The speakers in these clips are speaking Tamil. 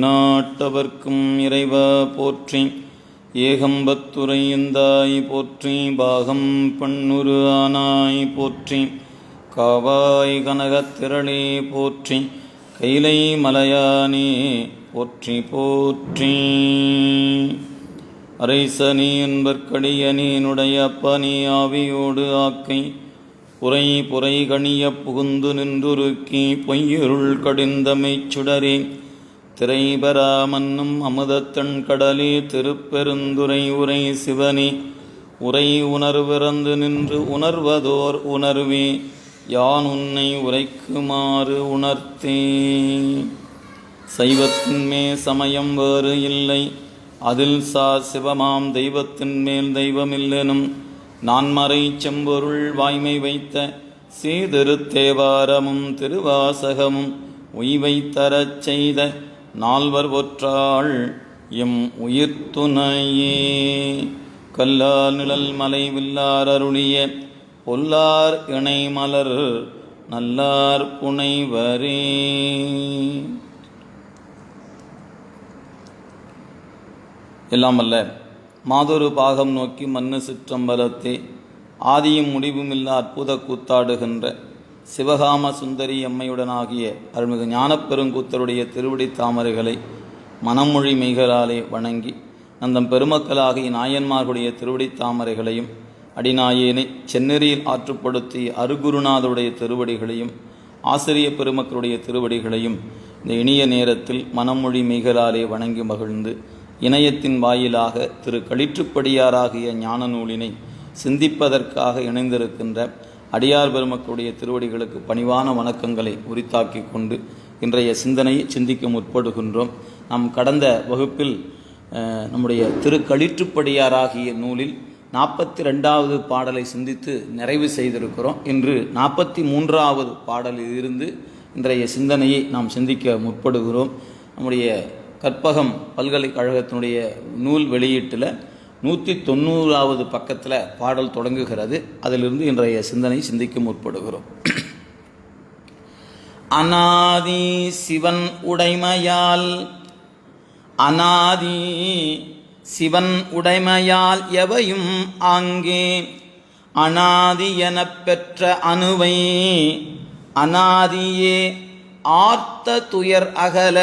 நாட்டவர்க்கும் இறைவா போற்றி. ஏகம்பத்துரையந்தாய் போற்றி. பாகம் பண்ணுரு ஆனாய் போற்றி. காவாய் கனகத்திரளே போற்றி. கைலை மலையானே போற்றி போற்றி. அரைசனி என்பற்கடியனீனுடைய அப்பனி ஆவியோடு ஆக்கை புரை புரை கணிய புகுந்து நின்றுருக்கி பொய்யிருள் கடிந்தமைச் சுடரே திரைபரா மன்னும் அமுதத்தன் கடலே திருப்பெருந்துரை உரை சிவனே உரை உணர்விறந்து நின்று உணர்வதோர் உணர்வே யான் உன்னை உரைக்குமாறு உணர்த்தே. சைவத்தின்மே சமயம் வேறு இல்லை அதில் சிவமாம் தெய்வத்தின் மேல் தெய்வமில்லெனும் நான்மறை செம்பொருள் வாய்மை வைத்த சீதிருத்தேவாரமும் திருவாசகமும் உய்வைத்தரச் செய்த நால்வர் ஒற்றாள் எம் உயிர்த்துணையே. கல்லார் நிழல் மலை வில்லார் அருளிய பொல்லார் இணை மலர் நல்லார் புனைவரே. எல்லாம் அல்ல மாதொரு பாகம் நோக்கி மண்ணு சிற்றம்பலத்தே ஆதியும் முடிவுமில்லா அற்புத கூத்தாடுகின்ற சிவகாம சுந்தரி அம்மையுடனாகிய அருள்மிகு ஞானப்பெருங்கூத்தருடைய திருவடி தாமரைகளை மனமொழி மெய்களாலே வணங்கி நந்தம் பெருமக்களாகிய நாயன்மார்களுடைய திருவடி தாமரைகளையும் அடிநாயேனை செந்நெறியில் ஆற்றுப்படுத்திய அருகுருநாதருடைய திருவடிகளையும் ஆசிரிய பெருமக்களுடைய திருவடிகளையும் இந்த இனிய நேரத்தில் மனமொழி மெய்களாலே வணங்கி மகிழ்ந்து இணையத்தின் வாயிலாக திரு களிற்றுப்படியாராகிய ஞான நூலினை சிந்திப்பதற்காக இணைந்திருக்கின்ற அடியார் பெருமக்களுடைய திருவடிகளுக்கு பணிவான வணக்கங்களை உரித்தாக்கி கொண்டு இன்றைய சிந்தனையை சிந்திக்க முற்படுகின்றோம். நாம் கடந்த வகுப்பில் நம்முடைய திரு களிற்றுப்படியாராகிய நூலில் 42வது பாடலை சிந்தித்து நிறைவு செய்திருக்கிறோம். இன்று 43வது பாடலில் இருந்து இன்றைய சிந்தனையை நாம் சிந்திக்க முற்படுகிறோம். நம்முடைய கற்பகம் பல்கலைக்கழகத்தினுடைய நூல் வெளியீட்டில் 190வது பக்கத்தில் பாடல் தொடங்குகிறது. அதிலிருந்து இன்றைய சிந்தனை சிந்திக்க முற்படுகிறோம். அநாதி சிவன் உடைமையால் அநாதி சிவன் உடைமையால் எவையும் ஆங்கே அநாதி எனப் பெற்ற அணுவை அநாதியே ஆர்த்த துயர் அகல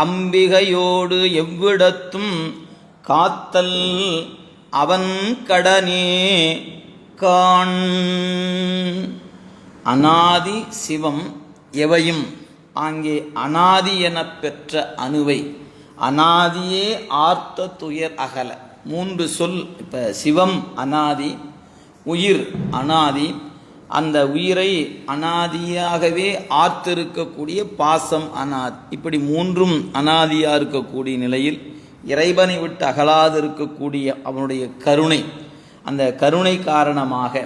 அம்பிகையோடு எவ்விடத்தும் காத்தல் அவன் கடனே காண். அநாதி சிவம் எவையும் ஆங்கே அநாதி எனப் பெற்ற அணுவை அநாதியே ஆர்த்த துயர் அகல. 3 சொல். இப்போ சிவம் அநாதி, உயிர் அநாதி, அந்த உயிரை அநாதியாகவே ஆர்த்திருக்கக்கூடிய பாசம் அநாதி. இப்படி 3ம் அநாதியாக இருக்கக்கூடிய நிலையில் இறைவனை விட்டு அகலாது இருக்கக்கூடிய அவனுடைய கருணை, அந்த கருணை காரணமாக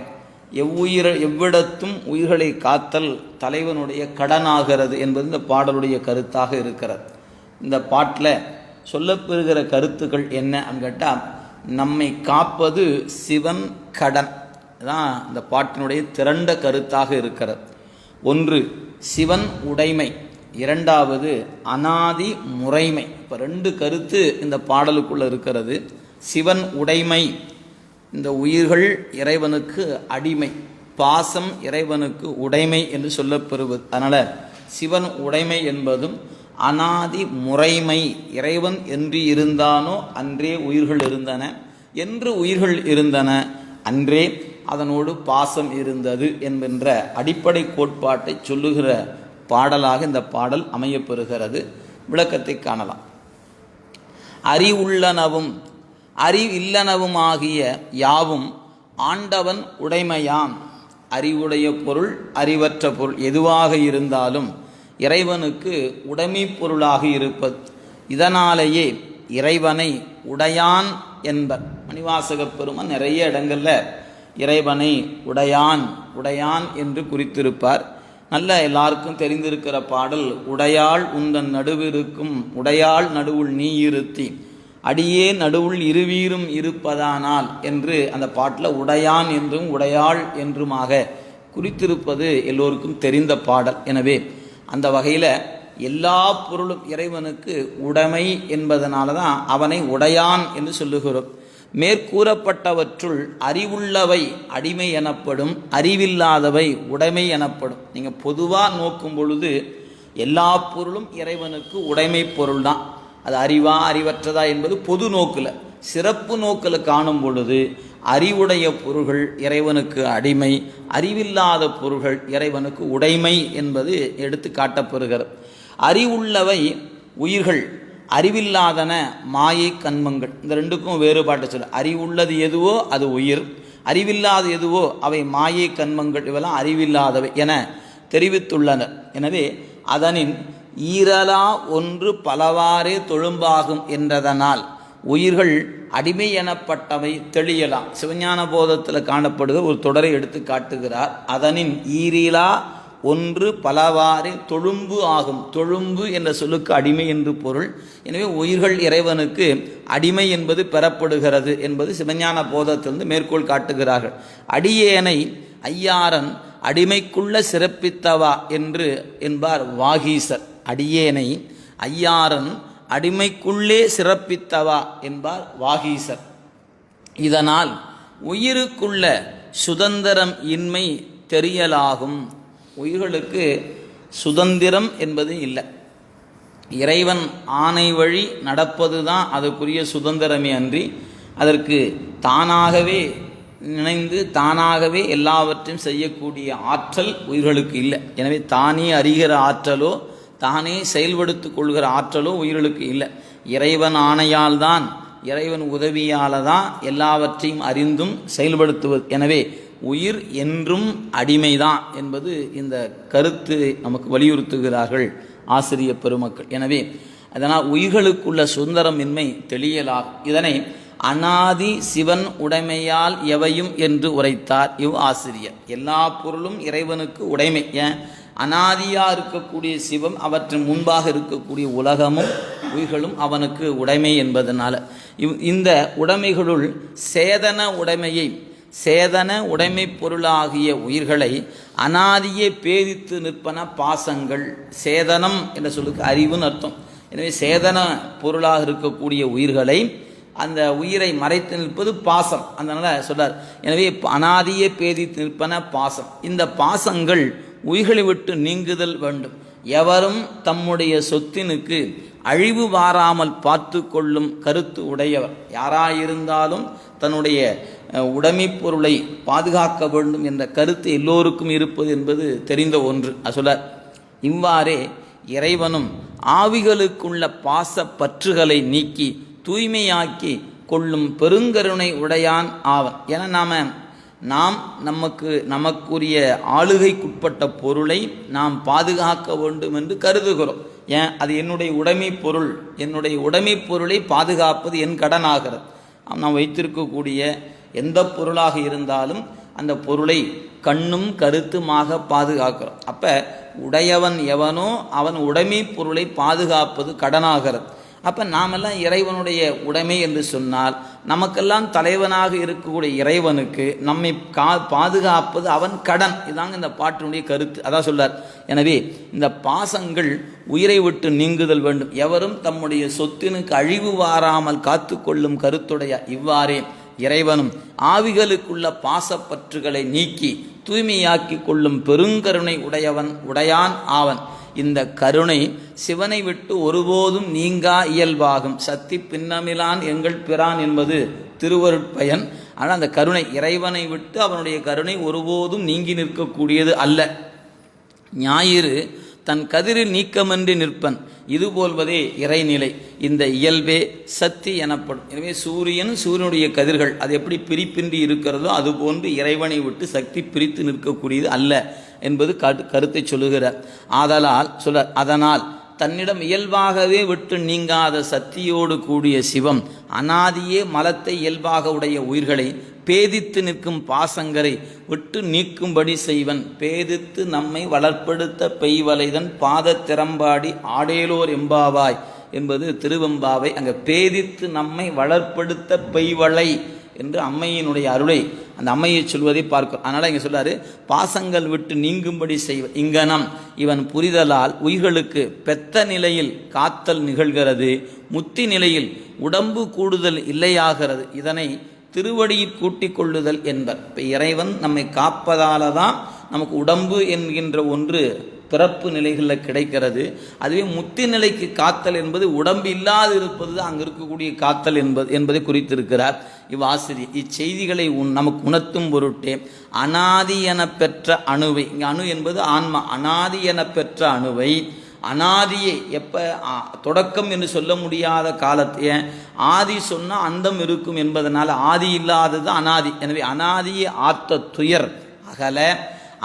எவ்விடத்தும் உயிர்களை காத்தல் தலைவனுடைய கடனாகிறது என்பது இந்த பாடலுடைய கருத்தாக இருக்கிறது. இந்த பாட்டில் சொல்லப்பெறுகிற கருத்துக்கள் என்ன கேட்டால், நம்மை காப்பது சிவன் கடன் தான் இந்த பாட்டினுடைய திரண்ட கருத்தாக இருக்கிறது. ஒன்று சிவன் உடைமை, இரண்டாவது அநாதி முறைமை. இப்போ 2 கருத்து இந்த பாடலுக்குள்ளே இருக்கிறது. சிவன் உடைமை, இந்த உயிர்கள் இறைவனுக்கு அடிமை, பாசம் இறைவனுக்கு உடைமை என்று சொல்லப்பெறுவது. அதனால் சிவன் உடைமை என்பதும் அநாதி முறைமை, இறைவன் என்று இருந்தானோ அன்றே உயிர்கள் இருந்தன, என்று உயிர்கள் இருந்தன அன்றே அதனோடு பாசம் இருந்தது என்கின்ற அடிப்படை கோட்பாட்டை சொல்லுகிற பாடலாக இந்த பாடல் அமையப்பெறுகிறது. விளக்கத்தை காணலாம். அறிவுள்ளனவும் அறிவில்லனவும் ஆகிய யாவும் ஆண்டவன் உடைமையாம். அறிவுடைய பொருள் அறிவற்ற பொருள் எதுவாக இருந்தாலும் இறைவனுக்கு உடைமை பொருளாக இருப்பது. இதனாலேயே இறைவனை உடையான் என்பர். மணிவாசகப் பெருமான் நிறைய இடங்களில் இறைவனை உடையான் உடையான் என்று குறித்திருப்பார். நல்ல எல்லாருக்கும் தெரிந்திருக்கிற பாடல், உடையாள் உந்தன் நடுவிருக்கும் உடையாள் நடுவுள் நீ இருத்தி அடியே நடுவுள் இருவீரும் இருப்பதானால் என்று அந்த பாட்டில் உடையான் என்றும் உடையாள் என்றுமாக குறித்திருப்பது எல்லோருக்கும் தெரிந்த பாடல். எனவே அந்த வகையில் எல்லா பொருளும் இறைவனுக்கு உடைமை என்பதனால தான் அவனை உடையான் என்று சொல்லுகிறோம். மேற்கூறப்பட்டவற்றுள் அறிவுள்ளவை அடிமை எனப்படும், அறிவில்லாதவை உடைமை எனப்படும். நீங்கள் பொதுவாக நோக்கும் பொழுது எல்லா பொருளும் இறைவனுக்கு உடைமை பொருள் தான். அது அறிவா அறிவற்றதா என்பது பொது நோக்கில். சிறப்பு நோக்கில் காணும் பொழுது அறிவுடைய பொருள்கள் இறைவனுக்கு அடிமை, அறிவில்லாத பொருள்கள் இறைவனுக்கு உடைமை என்பது எடுத்து காட்டப்பெறுகிறது. அறிவுள்ளவை உயிர்கள், அறிவில்லாதன மாயை கண்மங்கள். இந்த ரெண்டுக்கும் வேறுபாட்டை சொல்ல, அறிவுள்ளது எதுவோ அது உயிர், அறிவில்லாத எதுவோ அவை மாயை கண்மங்கள், இவெல்லாம் அறிவில்லாதவை என தெரிவித்துள்ளனர். எனவே அதனின் ஈரலா ஒன்று பலவாறே தொழும்பாகும் என்றதனால் உயிர்கள் அடிமை எனப்பட்டவை தெளியலாம். சிவஞான போதத்தில் காணப்படுகிற ஒரு தொடரை எடுத்து காட்டுகிறார். அதனின் ஈரிலா ஒன்று பலவாறு தொழும்பு ஆகும். தொழும்பு என்ற சொல்லுக்கு அடிமை என்று பொருள். எனவே உயிர்கள் இறைவனுக்கு அடிமை என்பது பெறப்படுகிறது என்பது சிவஞான போதத்திலிருந்து மேற்கோள் காட்டுகிறார்கள். அடியேனை ஐயாரன் அடிமைக்குள்ள சிறப்பித்தவா என்று என்பார் வாகீசர். அடியேனை ஐயாரன் அடிமைக்குள்ளே சிறப்பித்தவா என்பார் வாகீசர். இதனால் உயிருக்குள்ள சுதந்திரம் இன்மை தெரியலாகும். உயிர்களுக்கு சுதந்திரம் என்பது இல்லை. இறைவன் ஆணை வழி நடப்பது தான் அதற்குரிய சுதந்திரமே அன்றி அதற்கு தானாகவே நினைந்து தானாகவே எல்லாவற்றையும் செய்யக்கூடிய ஆற்றல் உயிர்களுக்கு இல்லை. எனவே தானே அறிகிற ஆற்றலோ தானே செயல்படுத்திக் கொள்கிற ஆற்றலோ உயிர்களுக்கு இல்லை. இறைவன் ஆணையால் தான், இறைவன் உதவியால் தான் எல்லாவற்றையும் அறிந்தும் செயல்படுத்துவது. எனவே உயிர் என்றும் அடிமைதான் என்பது இந்த கருத்து நமக்கு வலியுறுத்துகிறார்கள் ஆசிரிய பெருமக்கள். எனவே அதனால் உயிர்களுக்குள்ள சுதந்திரமின்மை தெளியலாகும். இதனை அனாதி சிவன் உடைமையால் எவையும் என்று உரைத்தார் இவ் ஆசிரியர். எல்லா பொருளும் இறைவனுக்கு உடைமை. ஏன்? அனாதியாக இருக்கக்கூடிய சிவம், அவற்றின் முன்பாக இருக்கக்கூடிய உலகமும் உயிர்களும் அவனுக்கு உடைமை என்பதனால இந்த உடைமைகளுள் சேதன உடைமையை, சேதன உடைமை பொருளாகிய உயிர்களை அனாதியே பேதித்து நிற்பன பாசங்கள். சேதனம் என்ற சொல்லுக்கு அறிவுன்னு அர்த்தம். எனவே சேதன பொருளாக இருக்கக்கூடிய உயிர்களை, அந்த உயிரை மறைத்து நிற்பது பாசம். அதனால் சொல்றார், எனவே அனாதியே பேதித்து நிற்பன பாசம். இந்த பாசங்கள் உயிர்களை விட்டு நீங்குதல் வேண்டும். எவரும் தம்முடைய சொத்தினுக்கு அழிவு வாராமல் பார்த்து கொள்ளும் கருத்து உடையவர். யாராயிருந்தாலும் தன்னுடைய உடைமை பொருளை பாதுகாக்க வேண்டும் என்ற கருத்து எல்லோருக்கும் இருப்பது என்பது தெரிந்த ஒன்று. சொல்ல இவ்வாறே இறைவனும் ஆவிகளுக்குள்ள பாச பற்றுகளை நீக்கி தூய்மையாக்கி கொள்ளும் பெருங்கருணை உடையான் ஆவன். என நாம் நமக்குரிய ஆளுகைக்குட்பட்ட பொருளை நாம் பாதுகாக்க வேண்டும் என்று கருதுகிறோம். ஏன்? அது என்னுடைய உடைமை பொருள். என்னுடைய உடைமை பொருளை பாதுகாப்பது என் கடனாகிறது. நாம் வைத்திருக்கக்கூடிய எந்த பொருளாக இருந்தாலும் அந்த பொருளை கண்ணும் கருத்துமாக பாதுகாக்கிறோம். அப்போ உடையவன் எவனோ அவன் உடைமை பொருளை பாதுகாப்பது கடனாகிறது. அப்போ நாமெல்லாம் இறைவனுடைய உடைமை என்று சொன்னால் நமக்கெல்லாம் தலைவனாக இருக்கக்கூடிய இறைவனுக்கு நம்மை பாதுகாப்பது அவன் கடன். இதாங்க இந்த பாட்டினுடைய கருத்து. அதான் சொல்றார். எனவே இந்த பாசங்கள் உயிரை விட்டு நீங்குதல் வேண்டும். எவரும் தம்முடைய சொத்தினுக்கு அழிவு வாராமல் காத்து கொள்ளும் கருத்துடைய இவ்வாறே இறைவனும் ஆவிகளுக்குள்ள பாசப்பற்றுகளை நீக்கி தூய்மையாக்கி கொள்ளும் பெருங்கருணை உடையான் ஆவன். இந்த கருணை சிவனை விட்டு ஒருபோதும் நீங்கா இயல்பாகும். சக்தி பின்னமிலான் எங்கள் பிரான் என்பது திருவருட்பயன். ஆனால் அந்த கருணை இறைவனை விட்டு அவனுடைய கருணை ஒருபோதும் நீங்கி நிற்கக்கூடியது அல்ல. ஞாயிறு தன் கதிரில் நீக்கமின்றி நிற்பன், இதுபோல்வதே இறைநிலை. இந்த இயல்பே சக்தி எனப்படும். எனவே சூரியனுடைய கதிர்கள் அது எப்படி பிரிப்பின்றி இருக்கிறதோ அதுபோன்று இறைவனை விட்டு சக்தி பிரித்து நிற்கக்கூடியது அல்ல என்பது கருத்தை சொல்லுகிறார். அதனால் தன்னிடம் இயல்பாகவே விட்டு நீங்காத சக்தியோடு கூடிய சிவம் அனாதியே மலத்தை இயல்பாக உடைய உயிர்களை பேதித்து நிற்கும் பாசங்கரை விட்டு நீக்கும்படி செய்வன். பேதித்து நம்மை வளர்ப்படுத்த பெய்வலைதன் பாத திறம்பாடி ஆடேலோர் எம்பாவாய் என்பது திருவெம்பாவை. அங்கே பேதித்து நம்மை வளர்ப்படுத்த பெய்வளை என்று அம்மையினுடைய அருளை அந்த அம்மையை சொல்வதை பார்க்கிறோம். அதனால் இங்கே சொல்றாரு, பாசங்கள் விட்டு நீங்கும்படி செய்வ இங்கனம் இவன் புரிதலால் உயிர்களுக்கு பெத்த நிலையில் காத்தல் நிகழ்கிறது, முத்தி நிலையில் உடம்பு கூடுதல் இல்லையாகிறது. இதனை திருவடியில் கூட்டிக் கொள்ளுதல் என்பர். இப்போ இறைவன் நம்மை காப்பதால தான் நமக்கு உடம்பு என்கின்ற ஒன்று பிறப்பு நிலைகளில் கிடைக்கிறது. அதுவே முத்தி நிலைக்கு காத்தல் என்பது உடம்பு இல்லாது இருப்பது தான் அங்கே இருக்கக்கூடிய காத்தல் என்பதை குறித்திருக்கிறார் இவ்வாசிரியர். இச்செய்திகளை நமக்கு உணர்த்தும் பொருட்டே அனாதி என பெற்ற அணுவை, இங்கே அணு என்பது ஆன்மா, அனாதி என பெற்ற அணுவை, அனாதியை எப்போ தொடக்கம் என்று சொல்ல முடியாத காலத்தைய ஆதி சொன்னால் அந்தம் இருக்கும் என்பதனால் ஆதி இல்லாதது அனாதி. எனவே அனாதியை ஆத்த துயர் அகல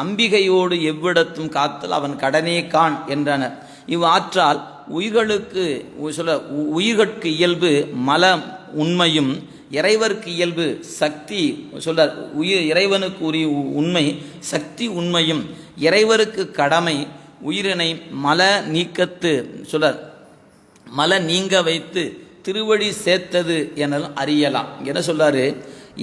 அம்பிகையோடு எவ்விடத்தும் காத்தல் அவன் கடனே கான் என்றனர். இவ்வாற்றால் உயிர்களுக்கு உயிர்கட்கு இயல்பு மல உண்மையும் இறைவர்க்கு இயல்பு சக்தி இறைவனுக்கு உரிய உண்மை சக்தி உண்மையும் இறைவருக்கு கடமை உயிரினை மல நீக்கத்து மல நீங்க வைத்து திருவடி சேர்த்தது என அறியலாம். என்ன சொல்றாரு,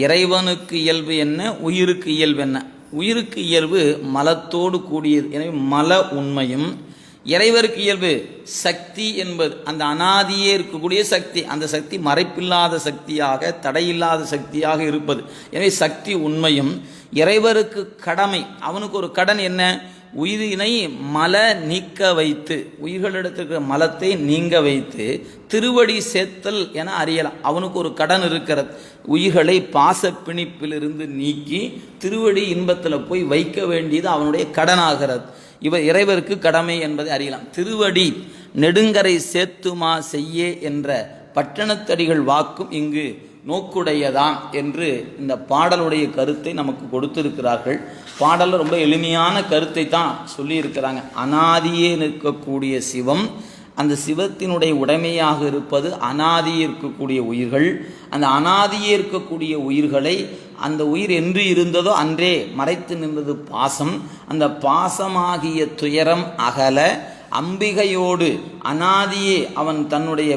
இறைவனுக்கு இயல்பு என்ன, உயிருக்கு இயல்பு என்ன? உயிருக்கு இயல்பு மலத்தோடு கூடியது, எனவே மல உண்மையும், இறைவருக்கு இயல்பு சக்தி என்பது அந்த அனாதியே இருக்கக்கூடிய சக்தி, அந்த சக்தி மறைப்பில்லாத சக்தியாக தடையில்லாத சக்தியாக இருப்பது. எனவே சக்தி உண்மையும், இறைவருக்கு கடமை, அவனுக்கு ஒரு கடன் என்ன, உயிரினை மல நீக்க வைத்து, உயிர்களிடத்திற்கு மலத்தை நீங்க வைத்து திருவடி சேர்த்தல் என அறியலாம். அவனுக்கு ஒரு கடன் இருக்கிறது, உயிர்களை பாச பிணிப்பிலிருந்து நீக்கி திருவடி இன்பத்தில் போய் வைக்க வேண்டியது அவனுடைய கடனாகிறது. இறைவருக்கு கடமை என்பதை அறியலாம். திருவடி நெடுங்கரை சேர்த்துமா செய்ய என்ற பட்டணத்தடிகள் வாக்கும் இங்கு நோக்குடையதான் என்று இந்த பாடலுடைய கருத்தை நமக்கு கொடுத்திருக்கிறார்கள். பாடலில் ரொம்ப எளிமையான கருத்தை தான் சொல்லியிருக்கிறாங்க. அனாதியே நிற்கக்கூடிய சிவம், அந்த சிவத்தினுடைய உடைமையாக இருப்பது அனாதியே இருக்கக்கூடிய உயிர்கள். அந்த அனாதியே இருக்கக்கூடிய உயிர்களை அந்த உயிர் என்று இருந்ததோ அன்றே மறைத்து நின்றது பாசம். அந்த பாசமாகிய துயரம் அகல அம்பிகையோடு அனாதியே அவன் தன்னுடைய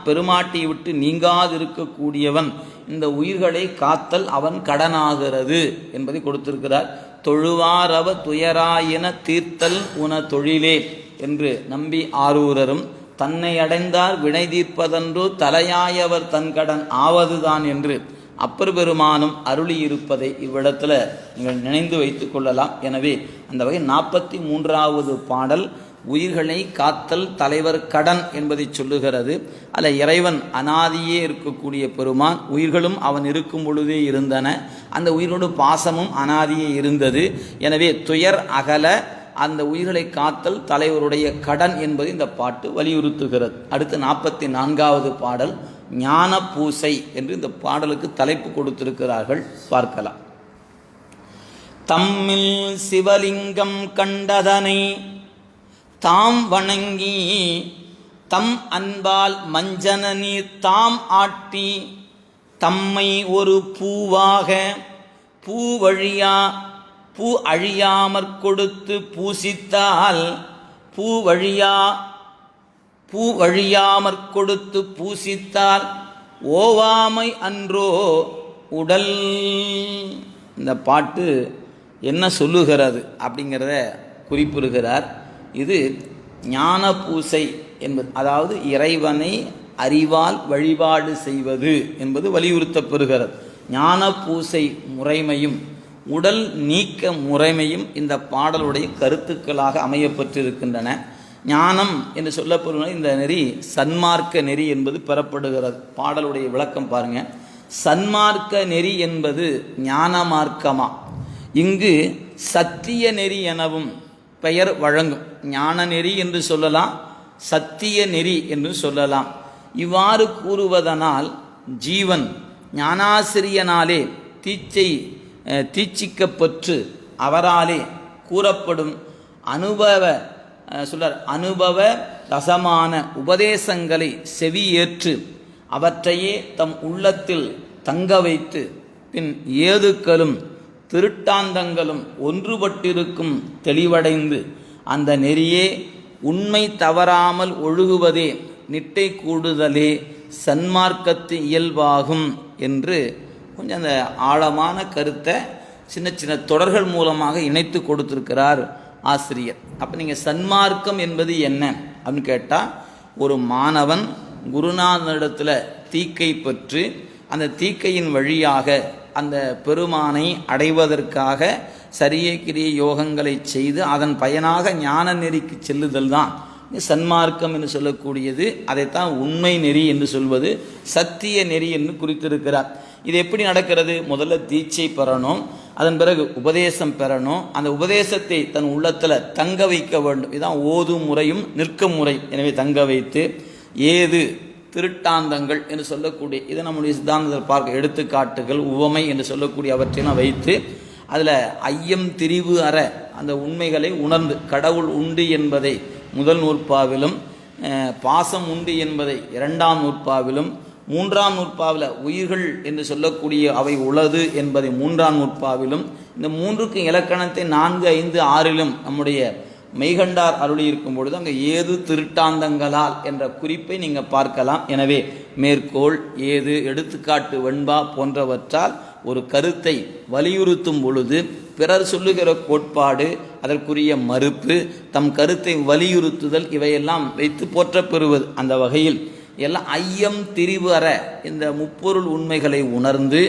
பெருமாட்டி விட்டு நீங்காதிருக்கக்கூடியவன், இந்த உயிர்களை காத்தல் அவன் கடனாகிறது என்பதை கொடுத்திருக்கிறார். தொழுவாரவ துயராயின தீர்த்தல் உன தொழிலே என்று நம்பி ஆரூரரும், தன்னை அடைந்தார் வினை தீர்ப்பதன்றோ தலையாயவர் தன் கடன் ஆவதுதான் என்று அப்பர் பெருமானும் அருளியிருப்பதை இவ்விடத்தில் நீங்கள் நினைந்து வைத்து கொள்ளலாம். எனவே அந்த வகை 43வது பாடல் உயிர்களை காத்தல் தலைவர் கடன் என்பதை சொல்லுகிறது. அல்ல, இறைவன் அனாதியே இருக்கக்கூடிய பெருமான், உயிர்களும் அவன் இருக்கும் பொழுதே இருந்தன, அந்த உயிரோடு பாசமும் அனாதியே இருந்தது. எனவே துயர் அகல அந்த உயிர்களை காத்தல் தலைவருடைய கடன் என்பதை இந்த பாட்டு வலியுறுத்துகிறது. அடுத்து 44வது பாடல் ஞான பூசை என்று இந்த பாடலுக்கு தலைப்பு கொடுத்திருக்கிறார்கள், பார்க்கலாம். தம்மில் சிவலிங்கம் கண்டதனை தாம் வணங்கி தம் அன்பால் மஞ்சன நீர் தாம் ஆட்டி தம்மை ஒரு பூவாக பூ அழியாமற் கொடுத்து பூசித்தால் பூவழியாமற் கொடுத்து பூசித்தால் ஓவாமை அன்றோ உடல். இந்த பாட்டு என்ன சொல்லுகிறது அப்படிங்கிறத குறிப்பிடுகிறார். இது ஞான பூசை என்பது, அதாவது இறைவனை அறிவால் வழிபாடு செய்வது என்பது வலியுறுத்தப்பெறுகிறது. ஞான பூசை முறைமையும் உடல் நீக்க முறைமையும் இந்த பாடலுடைய கருத்துக்களாக அமையப்பட்டிருக்கின்றன. ஞானம் என்று சொல்லப்படுகிற இந்த நெறி சன்மார்க்க நெறி என்பது பெறப்படுகிறது. பாடலுடைய விளக்கம் பாருங்க. சன்மார்க்க நெறி என்பது ஞான மார்க்கமா, இங்கு சத்திய நெறி எனவும் பெயர் வழங்கும். ஞான நெறி என்று சொல்லலாம், சத்திய நெறி என்று சொல்லலாம். இவ்வாறு கூறுவதனால் ஜீவன் ஞானாசிரியனாலே தீட்சிக்கப்பட்டு அவராலே கூறப்படும் அனுபவ ரசமான உபதேசங்களை செவியேற்று அவற்றையே தம் உள்ளத்தில் தங்க வைத்து பின் ஏதுக்களும் திருட்டாந்தங்களும் ஒன்றுபட்டிருக்கும் தெளிவடைந்து அந்த நெறியே உண்மை தவறாமல் ஒழுகுவதே நிட்டை கூடுதலே சன்மார்க்கத்து இயல்பாகும் என்று கொஞ்சம் அந்த ஆழமான கருத்தை சின்ன சின்ன தொடர்கள் மூலமாக இணைத்து கொடுத்திருக்கிறார் ஆசிரியர். அப்போ நீங்கள் சன்மார்க்கம் என்பது என்ன அப்படின்னு கேட்டால், ஒரு மாணவன் குருநாதனிடத்தில் தீக்கை பெற்று அந்த தீக்கையின் வழியாக அந்த பெருமானை அடைவதற்காக சரிய கிரிய யோகங்களை செய்து அதன் பயனாக ஞான நெறிக்கு செல்லுதல் தான் சன்மார்க்கம் என்று சொல்லக்கூடியது. அதைத்தான் உண்மை நெறி என்று சொல்வது, சத்திய நெறி என்று குறித்திருக்கிறார். இது எப்படி நடக்கிறது? முதல்ல தீட்சை பெறணும், அதன் பிறகு உபதேசம் பெறணும், அந்த உபதேசத்தை தன் உள்ளத்தில் தங்க வைக்க வேண்டும். இதுதான் ஓதும் முறையும் நிற்கும் முறை. எனவே தங்க வைத்து ஏது திருட்டாந்தங்கள் என்று சொல்லக்கூடிய இதை நம்முடைய சித்தாந்தத்தில் பார்க்க எடுத்துக்காட்டுகள் உவமை என்று சொல்லக்கூடிய அவற்றையெல்லாம் வைத்து அதில் ஐயம் திரிவு அற அந்த உண்மைகளை உணர்ந்து, கடவுள் உண்டு என்பதை முதல் நூற்பாவிலும், பாசம் உண்டு என்பதை இரண்டாம் நூற்பாவிலும், மூன்றாம் நூற்பாவில் உயிர்கள் என்று சொல்லக்கூடிய அவை உளது என்பதை மூன்றாம் நூற்பாவிலும், இந்த மூன்றுக்கு இலக்கணத்தை 4, 5, 6 நம்முடைய மெய்கண்டார் அருளி இருக்கும் பொழுது அங்கே ஏது திருட்டாந்தங்களால் என்ற குறிப்பை நீங்கள் பார்க்கலாம். எனவே மேற்கோள், ஏது, எடுத்துக்காட்டு, வெண்பா போன்றவற்றால் ஒரு கருத்தை வலியுறுத்தும் பொழுது பிறர் சொல்லுகிற கோட்பாடு, அதற்குரிய மறுப்பு, தம் கருத்தை வலியுறுத்துதல் இவையெல்லாம் வைத்து போற்றப்பெறுவது. அந்த வகையில் எல்லாம் ஐயம் திரிவு அற இந்த முப்பொருள் உண்மைகளை உணர்ந்து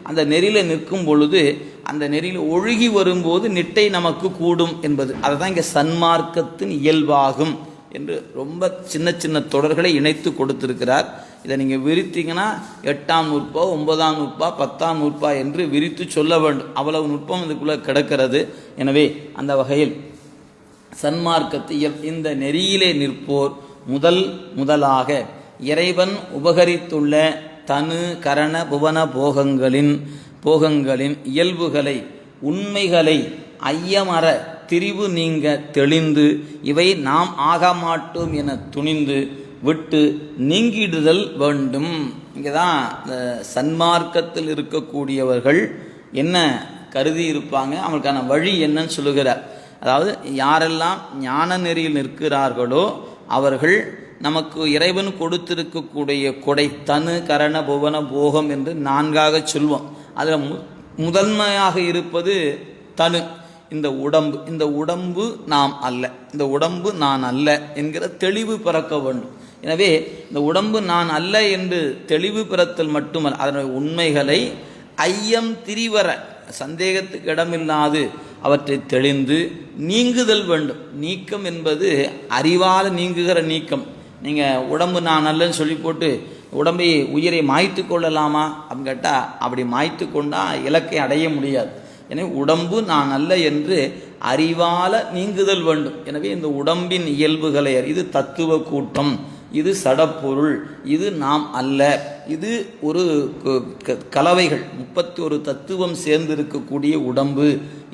அந்த நெறியில் நிற்கும் பொழுது அந்த நெறியில் ஒழுகி வரும்போது நிட்டை நமக்கு கூடும் என்பது. அதை தான் இங்கே சன்மார்க்கத்தின் இயல்பாகும் என்று ரொம்ப சின்ன சின்ன தொடர்களை இணைத்து கொடுத்திருக்கிறார். இதை நீங்கள் விரித்தீங்கன்னா 8ஆம் நூற்பா, 9ஆம் நூற்பா, 10ஆம் நூற்பா என்று விரித்து சொல்ல வேண்டும். அவ்வளவு நுட்பம் இதுக்குள்ளே கிடக்கிறது. எனவே அந்த வகையில் சன்மார்க்கத்தை இந்த நெறியிலே நிற்போர் முதலாக இறைவன் உபகரித்துள்ள தனு கரண புவன போகங்களின் இயல்புகளை, உண்மைகளை ஐயமற திரிவு நீங்க தெளிந்து இவை நாம் ஆக மாட்டோம் என துணிந்து விட்டு நீங்கிடுதல் வேண்டும். இங்கே தான் இந்த சன்மார்க்கத்தில் இருக்கக்கூடியவர்கள் என்ன கருதி இருப்பாங்க, அவங்களுக்கான வழி என்னன்னு சொல்லுகிறார். அதாவது யாரெல்லாம் ஞான நெறியில் நிற்கிறார்களோ அவர்கள் நமக்கு இறைவன் கொடுத்திருக்கக்கூடிய கொடை தனு கரண புவன போகம் என்று 4ஆக சொல்வோம். அதில் முதன்மையாக இருப்பது தனு, இந்த உடம்பு. இந்த உடம்பு நாம் அல்ல, இந்த உடம்பு நான் அல்ல என்கிற தெளிவு பிறக்க வேண்டும். எனவே இந்த உடம்பு நான் அல்ல என்று தெளிவு பிறத்தல் மட்டுமல்ல, அதனுடைய உண்மைகளை ஐயம் திரிவர சந்தேகத்துக்கு இடமில்லாது அவற்றை தெளிந்து நீங்குதல் வேண்டும். நீக்கம் என்பது அறிவால் நீங்குகிற நீக்கம். நீங்கள் உடம்பு நான் அல்லன்னு சொல்லி போட்டு உயிரை மாய்த்து கொள்ளலாமா அப்படின்னு கேட்டால், அப்படி மாய்த்து கொண்டால் இலக்கை அடைய முடியாது. எனவே உடம்பு நான் அல்ல என்று அறிவால் நீங்குதல் வேண்டும். எனவே இந்த உடம்பின் இயல்புகளை, இது தத்துவ கூட்டம், இது சடப்பொருள், இது நாம் அல்ல, இது ஒரு கலவைகள், 31 தத்துவம் சேர்ந்திருக்கக்கூடிய உடம்பு,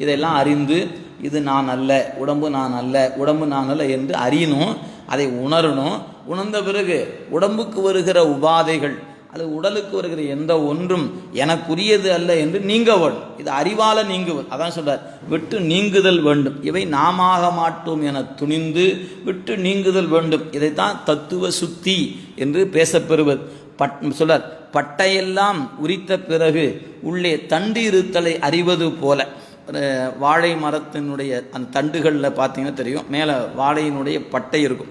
இதெல்லாம் அறிந்து இது நான் அல்ல, உடம்பு நான் அல்ல, உடம்பு நான் அல்ல என்று அறியணும். அதை உணரணும். உணர்ந்த பிறகு உடம்புக்கு வருகிற உபாதைகள் அல்லது உடலுக்கு வருகிற எந்த ஒன்றும் எனக்குரியது அல்ல என்று நீங்க வேண்டும். இது அறிவால நீங்குவது. அதான் சொல்றார், விட்டு நீங்குதல் வேண்டும். இவை நாம ஆக மாட்டோம் என துணிந்து விட்டு நீங்குதல் வேண்டும். இதைத்தான் தத்துவ சுத்தி என்று பேசப்பெறுவது. சொல்றார், பட்டையெல்லாம் உரித்த பிறகு உள்ளே தண்டு இருத்தலை அறிவது போல. வாழை மரத்தினுடைய அந்த தண்டுகளில் பார்த்தீங்கன்னா தெரியும், மேலே வாழையினுடைய பட்டை இருக்கும்.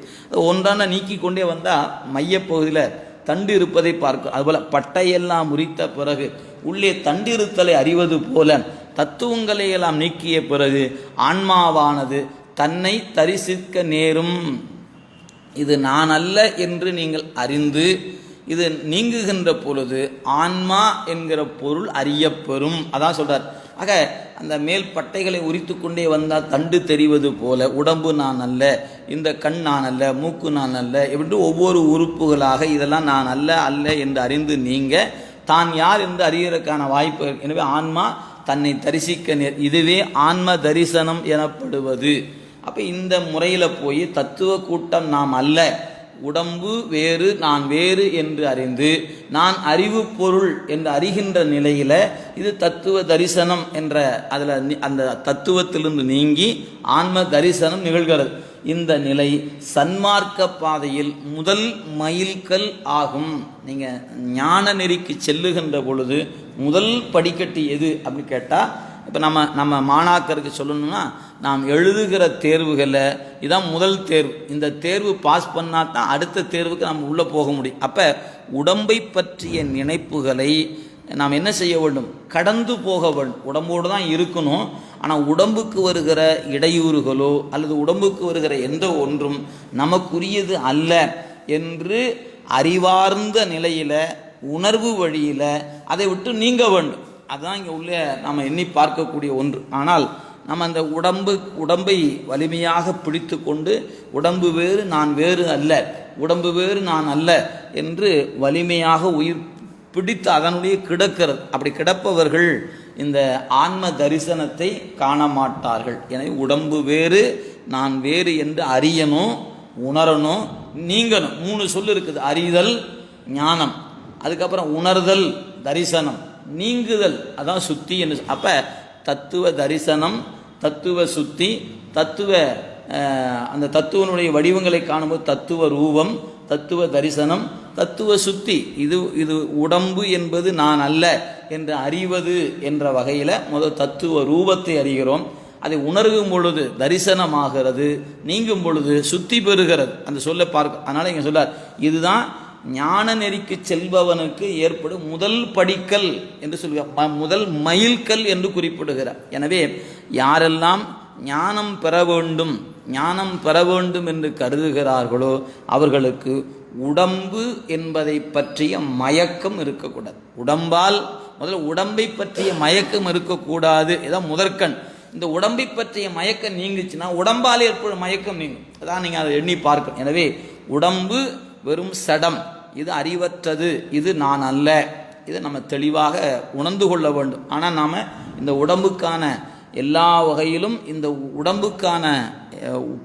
ஒன்றான நீக்கி கொண்டே வந்தால் மையப்பகுதியில் தண்டு இருப்பதை பார்க்கும். அதுபோல் பட்டையெல்லாம் உரித்த பிறகு உள்ளே தண்டு இருத்தலை அறிவது போல தத்துவங்களை எல்லாம் நீக்கிய பிறகு ஆன்மாவானது தன்னை தரிசிக்க நேரும். இது நான் அல்ல என்று நீங்கள் அறிந்து இது நீங்குகின்ற பொழுது ஆன்மா என்கிற பொருள் அறியப்பெறும். அதான் சொல்றார். ஆக அந்த மேல் பட்டைகளை உரித்து கொண்டே வந்தால் தண்டு தெரிவது போல உடம்பு நான் அல்ல, இந்த கண் நான் அல்ல, மூக்கு நான் அல்ல, எப்படி ஒவ்வொரு உறுப்புகளாக இதெல்லாம் நான் அல்ல என்று அறிந்து நீங்க தான் யார் என்று அறியறதுக்கான வாய்ப்பு. எனவே ஆன்மா தன்னை தரிசிக்க இதுவே ஆன்ம தரிசனம் எனப்படுவது. அப்போ இந்த முறையில் போய் தத்துவ கூட்டம் நாம் அல்ல, உடம்பு வேறு நான் வேறு என்று அறிந்து நான் அறிவு பொருள் என்று அறிகின்ற நிலையில் இது தத்துவ தரிசனம் என்ற அதில் அந்த தத்துவத்திலிருந்து நீங்கி ஆன்ம தரிசனம் நிகழ்கிறது. இந்த நிலை சன்மார்க்க பாதையில் முதல் மைல்கல் ஆகும். நீங்கள் ஞான நெறிக்கு செல்லுகின்ற பொழுது முதல் படிக்கட்டு எது அப்படின்னு கேட்டால், இப்போ நம்ம மாணாக்கருக்கு சொல்லணும்னா, நாம் எழுதுகிற தேர்வுகளில் இதான் முதல் தேர்வு. இந்த தேர்வு பாஸ் பண்ணால் தான் அடுத்த தேர்வுக்கு நம்ம உள்ளே போக முடியும். அப்போ உடம்பை பற்றிய நினைப்புகளை நாம் என்ன செய்ய வேண்டும்? கடந்து போக வேண்டும். உடம்போடு தான் இருக்கணும். ஆனால் உடம்புக்கு வருகிற இடையூறுகளோ அல்லது உடம்புக்கு வருகிற எந்த ஒன்றும் நமக்குரியது அல்ல என்று அறிவார்ந்த நிலையில் உணர்வு வழியில் அதை விட்டு நீங்க வேண்டும். அதுதான் இங்கே உள்ளே நாம் எண்ணி பார்க்கக்கூடிய ஒன்று. ஆனால் நம்ம அந்த உடம்பை வலிமையாக பிடித்து கொண்டு உடம்பு வேறு நான் வேறு அல்ல, உடம்பு வேறு நான் அல்ல என்று வலிமையாக உயிர் பிடித்து அதனுடைய கிடக்கிறது. அப்படி கிடப்பவர்கள் இந்த ஆன்ம தரிசனத்தை காண மாட்டார்கள். எனவே உடம்பு வேறு நான் வேறு என்று அறியணும், உணரணும், நீங்கணும். 3 சொல் இருக்குது: அறிதல், ஞானம், அதுக்கப்புறம் உணர்தல், தரிசனம், நீங்குதல், அதான் சுத்தி என்று. அப்போ தத்துவ தரிசனம், தத்துவ சுத்தி, அந்த தத்துவனுடைய வடிவங்களை காணும்போது தத்துவ ரூபம், தத்துவ தரிசனம், தத்துவ சுத்தி. இது உடம்பு என்பது நான் அல்ல என்று அறிவது என்ற வகையில் முதல் தத்துவ ரூபத்தை அறிகிறோம். அதை உணர்கும் பொழுது தரிசனமாகிறது, நீங்கும் பொழுது சுத்தி பெறுகிறது. அந்த சொல்ல பார்க்க. அதனால் இங்கே சொல்லார், இதுதான் ஞான நெறிக்கு செல்பவனுக்கு ஏற்படும் முதல் படிக்கல் என்று சொல்கிறார், முதல் மைல்கல் என்று குறிப்பிடுகிறார். எனவே யாரெல்லாம் ஞானம் பெற வேண்டும் என்று கருதுகிறார்களோ அவர்களுக்கு உடம்பு என்பதை பற்றிய மயக்கம் இருக்கக்கூடாது. முதல்ல உடம்பை பற்றிய மயக்கம் இருக்கக்கூடாது. இதான் முதற்கண். இந்த உடம்பை பற்றிய மயக்கம் நீங்குச்சுன்னா உடம்பால் ஏற்படும் மயக்கம் நீங்கும். அதான் நீங்கள் அதை எண்ணி பார்க்கணும். எனவே உடம்பு வெறும் சடம், இது அறிவற்றது, இது நான் அல்ல. இதை நம்ம தெளிவாக உணர்ந்து கொள்ள வேண்டும். ஆனால் நாம் இந்த உடம்புக்கான எல்லா வகையிலும் இந்த உடம்புக்கான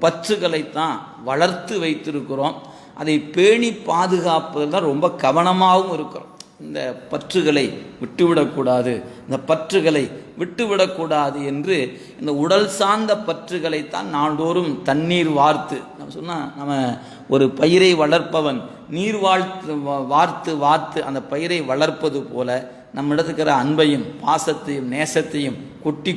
பற்றுகளைத்தான் வளர்த்து வைத்திருக்கிறோம். அதை பேணி பாதுகாப்பதில் தான் ரொம்ப கவனமாகவும் இருக்கிறோம். இந்த பற்றுகளை விட்டுவிடக்கூடாது என்று இந்த உடல் சார்ந்த பற்றுகளைத்தான் நாள்தோறும் தண்ணீர் வார்த்து, நம்ம சொன்னால் நம்ம ஒரு பயிரை வளர்ப்பவன் நீர் வார்த்து அந்த பயிரை வளர்ப்பது போல நம்மிடத்துக்கிற அன்பையும் பாசத்தையும் நேசத்தையும் கொட்டி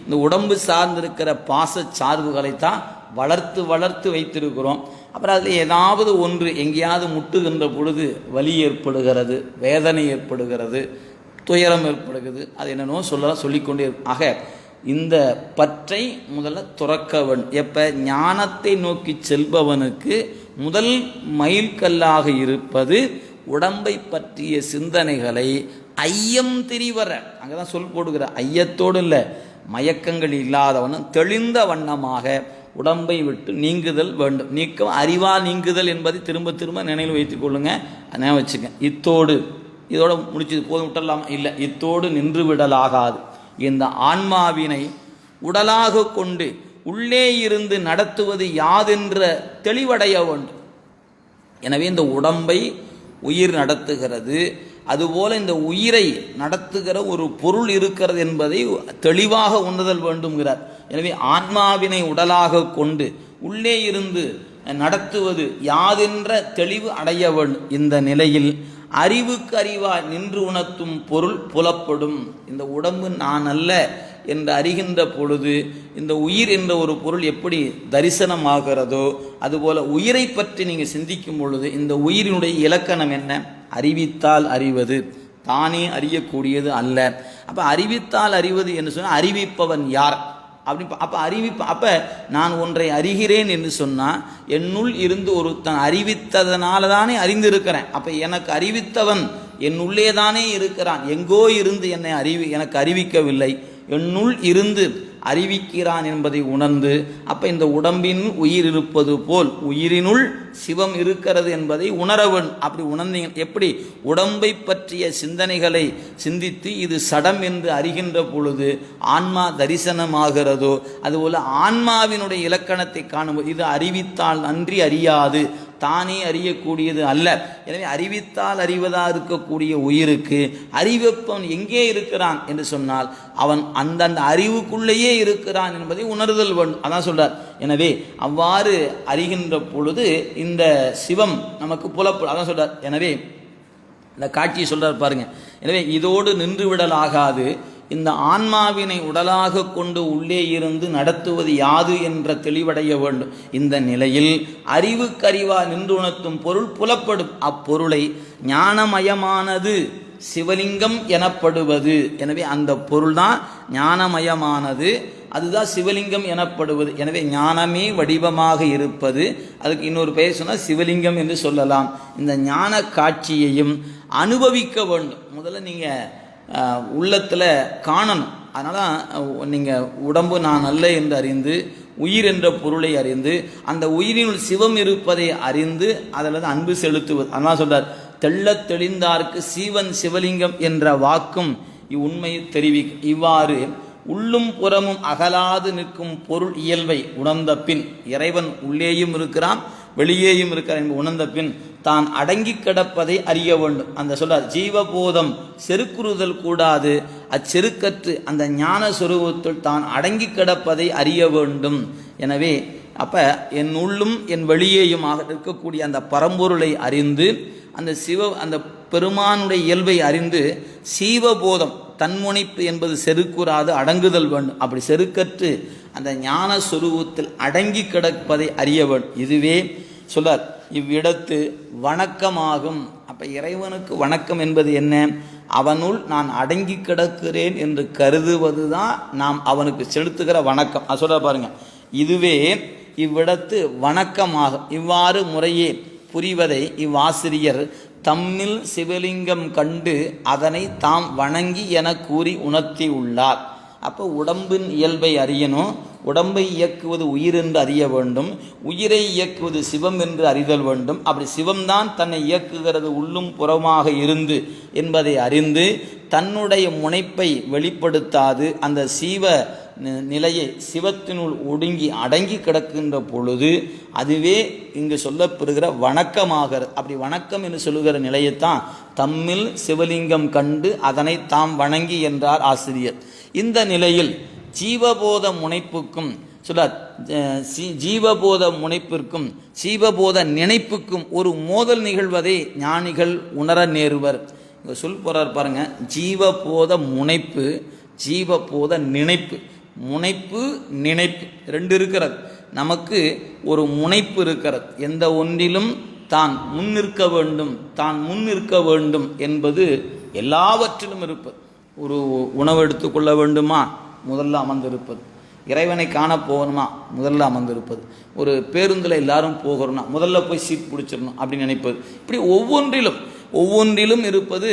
இந்த உடம்பு சார்ந்திருக்கிற பாச சார்புகளைத்தான் வளர்த்து வைத்திருக்கிறோம். அப்புறம் அதில் ஏதாவது ஒன்று எங்கேயாவது முட்டுகின்ற பொழுது வலி ஏற்படுகிறது, வேதனை ஏற்படுகிறது, துயரம் ஏற்படுகிறது. அது என்னென்னோ சொல்லிக்கொண்டே இருக்கும். ஆக இந்த பற்றை முதல்ல துறக்க வேண்டும். எப்போ ஞானத்தை நோக்கி செல்பவனுக்கு முதல் மைல்கல்லாக இருப்பது உடம்பை பற்றிய சிந்தனைகளை ஐயம் திரிவர, அங்கே தான் சொல் போடுகிற, ஐயத்தோடு இல்லை, மயக்கங்கள் இல்லாதவனும் தெளிந்த வண்ணமாக உடம்பை விட்டு நீங்குதல் வேண்டும். நீக்கம் அறிவால் நீங்குதல் என்பதை திரும்ப நினைவில் வைத்துக் கொள்ளுங்க, நினைவு வச்சுக்க. இதோட முடிச்சது போதும் விட்டலாம் இல்லை, இத்தோடு நின்று விடலாகாது. இந்த ஆன்மாவினை உடலாக கொண்டு உள்ளே இருந்து நடத்துவது யாதென்ற தெளிவடைய வேண்டும். எனவே இந்த உடம்பை உயிர் நடத்துகிறது, அதுபோல இந்த உயிரை நடத்துகிற ஒரு பொருள் இருக்கிறது என்பதை தெளிவாக உணர்தல் வேண்டும்ங்கிறார். எனவே ஆன்மாவினை உடலாக கொண்டு உள்ளே இருந்து நடத்துவது யாதென்ற தெளிவு அடைய வேண்டும். இந்த நிலையில் அறிவுக்கு அறிவாய் நின்று உணர்த்தும் பொருள் புலப்படும். இந்த உடம்பு நான் அல்ல என்று அறிகின்ற பொழுது இந்த உயிர் என்ற ஒரு பொருள் எப்படி தரிசனமாகிறதோ அதுபோல உயிரை பற்றி நீங்கள் சிந்திக்கும் பொழுது இந்த உயிரினுடைய இலக்கணம் என்ன? அறிவித்தால் அறிவது, தானே அறியக்கூடியது அல்ல. அப்போ அறிவித்தால் அறிவது என்று சொன்னால் அறிவிப்பவன் யார் அப்போ நான் ஒன்றை அறிகிறேன் என்று சொன்னால் என்னுள் இருந்து ஒருத்தன் அறிவித்ததனால தானே அறிந்திருக்கிறேன். அப்போ எனக்கு அறிவித்தவன் என்னுள்ளே தானே இருக்கிறான், எங்கோ இருந்து எனக்கு அறிவிக்கவில்லை. என்னுள் இருந்து அறிவிக்கிறான் என்பதை உணர்ந்து, அப்போ இந்த உடம்பின் உயிர் இருப்பது போல் உயிரினுள் சிவம் இருக்கிறது என்பதை உணரவன். அப்படி உணர்ந்தீங்க எப்படி உடம்பை பற்றிய சிந்தனைகளை சிந்தித்து இது சடம் என்று அறிகின்ற பொழுது ஆன்மா தரிசனமாகிறதோ, அதுபோல் ஆன்மாவினுடைய இலக்கணத்தை காணும்போது இது அறிவித்தால் அன்றி அறியாது, தானே அறியக்கூடியது அல்ல. எனவே அறிவித்தால் அறிவதாக இருக்கக்கூடிய உயிருக்கு அறிவிப்பவன் எங்கே இருக்கிறான் என்று சொன்னால் அவன் அந்தந்த அறிவுக்குள்ளேயே இருக்கிறான் என்பதை உணர்தல் வேண்டும். அதான் சொல்றார். எனவே அவ்வாறு அறிகின்ற பொழுது இந்த சிவம் நமக்கு புலப்படும். அதான் சொல்றார். எனவே இந்த காட்சியை சொல்றார் பாருங்க. எனவே இதோடு நின்று விடல் ஆகாது, இந்த ஆன்மாவினை உடலாக கொண்டு உள்ளே இருந்து நடத்துவது யாது என்ற தெளிவடைய வேண்டும். இந்த நிலையில் அறிவுக்கறிவா நின்று உணர்த்தும் பொருள் புலப்படும். அப்பொருளை ஞானமயமானது சிவலிங்கம் எனப்படுவது. எனவே அந்த பொருள் தான் ஞானமயமானது, அதுதான் சிவலிங்கம் எனப்படுவது. எனவே ஞானமே வடிவமாக இருப்பது, அதுக்கு இன்னொரு பெயர் சொன்னால் சிவலிங்கம் என்று சொல்லலாம். இந்த ஞான காட்சியையும் அனுபவிக்க வேண்டும். முதல்ல நீங்கள் உள்ளத்தில் காணணும். அதனால் நீங்கள் உடம்பு நான் அல்ல என்று அறிந்து, உயிர் என்ற பொருளை அறிந்து, அந்த உயிரினுள் சிவம் இருப்பதை அறிந்து அதில் அன்பு செலுத்துவது. அதனால் சொல்றார், தெள்ளத் தெளிந்தார்க்கு சீவன் சிவலிங்கம் என்ற வாக்கும் இவ்வுண்மையை தெரிவிக்கும். இவ்வாறு உள்ளும் புறமும் அகலாது நிற்கும் பொருள் இயல்பை உணர்ந்த பின், இறைவன் உள்ளேயும் இருக்கிறான் வெளியேயும் இருக்கிறான் என்று உணர்ந்த பின் தான் அடங்கி கிடப்பதை அறிய வேண்டும். அந்த சொல்றார், ஜீவபோதம் செருக்குறுதல் கூடாது, அச்செருக்கற்று அந்த ஞான சொரூபத்தில் தான் அடங்கி கிடப்பதை அறிய வேண்டும். எனவே அப்போ என் உள்ளும் என் வெளியேயுமாக இருக்கக்கூடிய அந்த பரம்பொருளை அறிந்து, அந்த பெருமானுடைய இயல்பை அறிந்து, சீவபோதம் தன்முனைப்பு என்பது செருக்குறாது அடங்குதல் வேண்டும். அப்படி செருக்கற்று அந்த ஞான சொரூபத்தில் அடங்கி கிடப்பதை அறிய வேண்டும். இதுவே சொல்றார், இவ்விடத்து வணக்கமாகும். அப்ப இறைவனுக்கு வணக்கம் என்பது என்ன? அவனுள் நான் அடங்கி கிடக்கிறேன் என்று கருதுவதுதான் நாம் அவனுக்கு செலுத்துகிற வணக்கம். அது சொல்ற பாருங்க, இதுவே இவ்விடத்து வணக்கமாகும். இவ்வாறு முறையே புரிவதை இவ்வாசிரியர் தம்மில் சிவலிங்கம் கண்டு அதனை தாம் வணங்கி என கூறி உணர்த்தி உள்ளார். அப்போ உடம்பின் இயல்பை அறியணும், உடம்பை இயக்குவது உயிர் என்று அறிய வேண்டும், உயிரை இயக்குவது சிவம் என்று அறிதல் வேண்டும். அப்படி சிவம்தான் தன்னை இயக்குகிறது உள்ளும் புறமாக இருந்து என்பதை அறிந்து தன்னுடைய முனைப்பை வெளிப்படுத்தாது அந்த சீவ நிலையை சிவத்தினுள் ஒடுங்கி அடங்கி கிடக்கின்ற பொழுது அதுவே இங்கு சொல்லப்பெறுகிற வணக்கமாகிறது. அப்படி வணக்கம் என்று சொல்லுகிற நிலையைத்தான் தம்மில் சிவலிங்கம் கண்டு அதனை தாம் வணங்கி என்றார் ஆசிரியர். இந்த நிலையில் ஜீவபோத முனைப்புக்கும் ஜீவபோத முனைப்பிற்கும் ஜீவபோத நினைப்புக்கும் ஒரு மோதல் நிகழ்வதை ஞானிகள் உணர நேருவர். இங்கே சொல் போறார் பாருங்க, ஜீவபோத முனைப்பு, ஜீவபோத நினைப்பு. முனைப்பு நினைப்பு ரெண்டு இருக்கிறது. நமக்கு ஒரு முனைப்பு இருக்கிறது, எந்த ஒன்றிலும் தான் முன்னிற்க வேண்டும், தான் முன்னிற்க வேண்டும் என்பது எல்லாவற்றிலும் இருப்பது. ஒரு உணவு எடுத்துக்கொள்ள வேண்டுமா, முதல்ல அமர்ந்திருப்பது. இறைவனை காண போகணுமா, முதல்ல அமர்ந்திருப்பது. ஒரு பேருந்தில் எல்லாரும் போகிறோம்னா முதல்ல போய் சீட் பிடிச்சிடணும் அப்படின்னு நினைப்பது. இப்படி ஒவ்வொன்றிலும் இருப்பது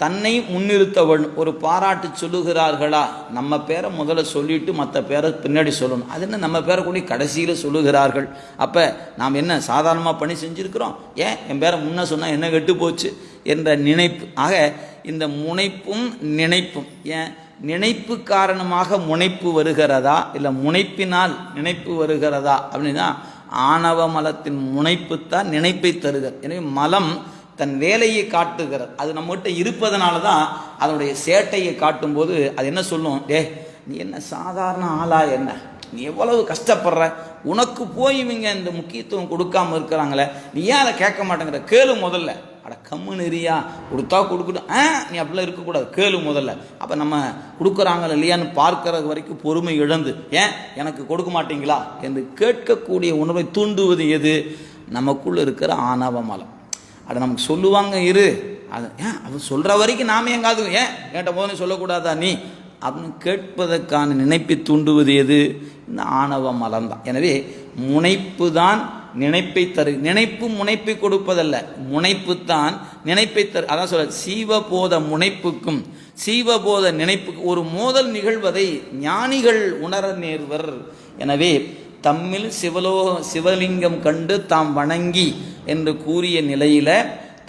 தன்னை முன்னிறுத்த வேண்டும். ஒரு பாராட்டு சொல்லுகிறார்களா, நம்ம பேரை முதல்ல சொல்லிட்டு மற்ற பேரை பின்னாடி சொல்லணும். அது என்ன, நம்ம பேரை கூட கடைசியில் சொல்லுகிறார்கள். அப்போ நாம் என்ன சாதாரணமாக பணி செஞ்சுருக்கிறோம், ஏன் என் பேரை முன்ன சொன்னால் என்ன கெட்டு போச்சு என்ற நினைப்பு. ஆக இந்த முனைப்பும் நினைப்பும், ஏன் நினைப்பு காரணமாக முனைப்பு வருகிறதா, இல்லை முனைப்பினால் நினைப்பு வருகிறதா அப்படின்னா ஆணவ மலத்தின் முனைப்புத்தான் நினைப்பை தருகிறது. எனவே மலம் தன் வேலையை காட்டுகிறது. அது நம்மகிட்ட இருப்பதனால தான் அதனுடைய சேட்டையை காட்டும்போது அது என்ன சொல்லும், நீ என்ன சாதாரண ஆளா, என்ன நீ எவ்வளவு கஷ்டப்படுற, உனக்கு போய் இவங்க இந்த முக்கியத்துவம் கொடுக்காம இருக்கிறாங்களே, நீ ஏன் அதை கேட்க மாட்டேங்கிற, கேளு முதல்ல. அட கம்மு நெறியா, கொடுத்தா கொடுக்கட்டும், நீ அப்படிலாம் இருக்கக்கூடாது, கேளு முதல்ல. அப்போ நம்ம கொடுக்குறாங்களா இல்லையான்னு பார்க்கறது வரைக்கும் பொறுமை இழந்து, ஏன் எனக்கு கொடுக்க மாட்டீங்களா என்று கேட்கக்கூடிய உணர்வை தூண்டுவது எது? நமக்குள்ள இருக்கிற ஆணவ மலம். அதை நமக்கு சொல்லுவாங்க இரு, அது ஏன் அவன் சொல்கிற வரைக்கும் நாம எங்காது, ஏன் கேட்ட போது சொல்லக்கூடாதா நீ அப்படின்னு கேட்பதற்கான நினைப்பை தூண்டுவது எது? இந்த ஆணவ மலம் தான். எனவே முனைப்பு தான் நினைப்பை தரு. நினைப்பு முனைப்பை கொடுப்பதல்ல, முனைப்பு தான் நினைப்பை தரு. அதான் சொல்ல, சீவபோத முனைப்புக்கும் சீவபோத நினைப்புக்கு ஒரு மோதல் நிகழ்வதை ஞானிகள் உணர நேர்வர். எனவே தம்மில் சிவலிங்கம் கண்டு தாம் வணங்கி என்று கூறிய நிலையில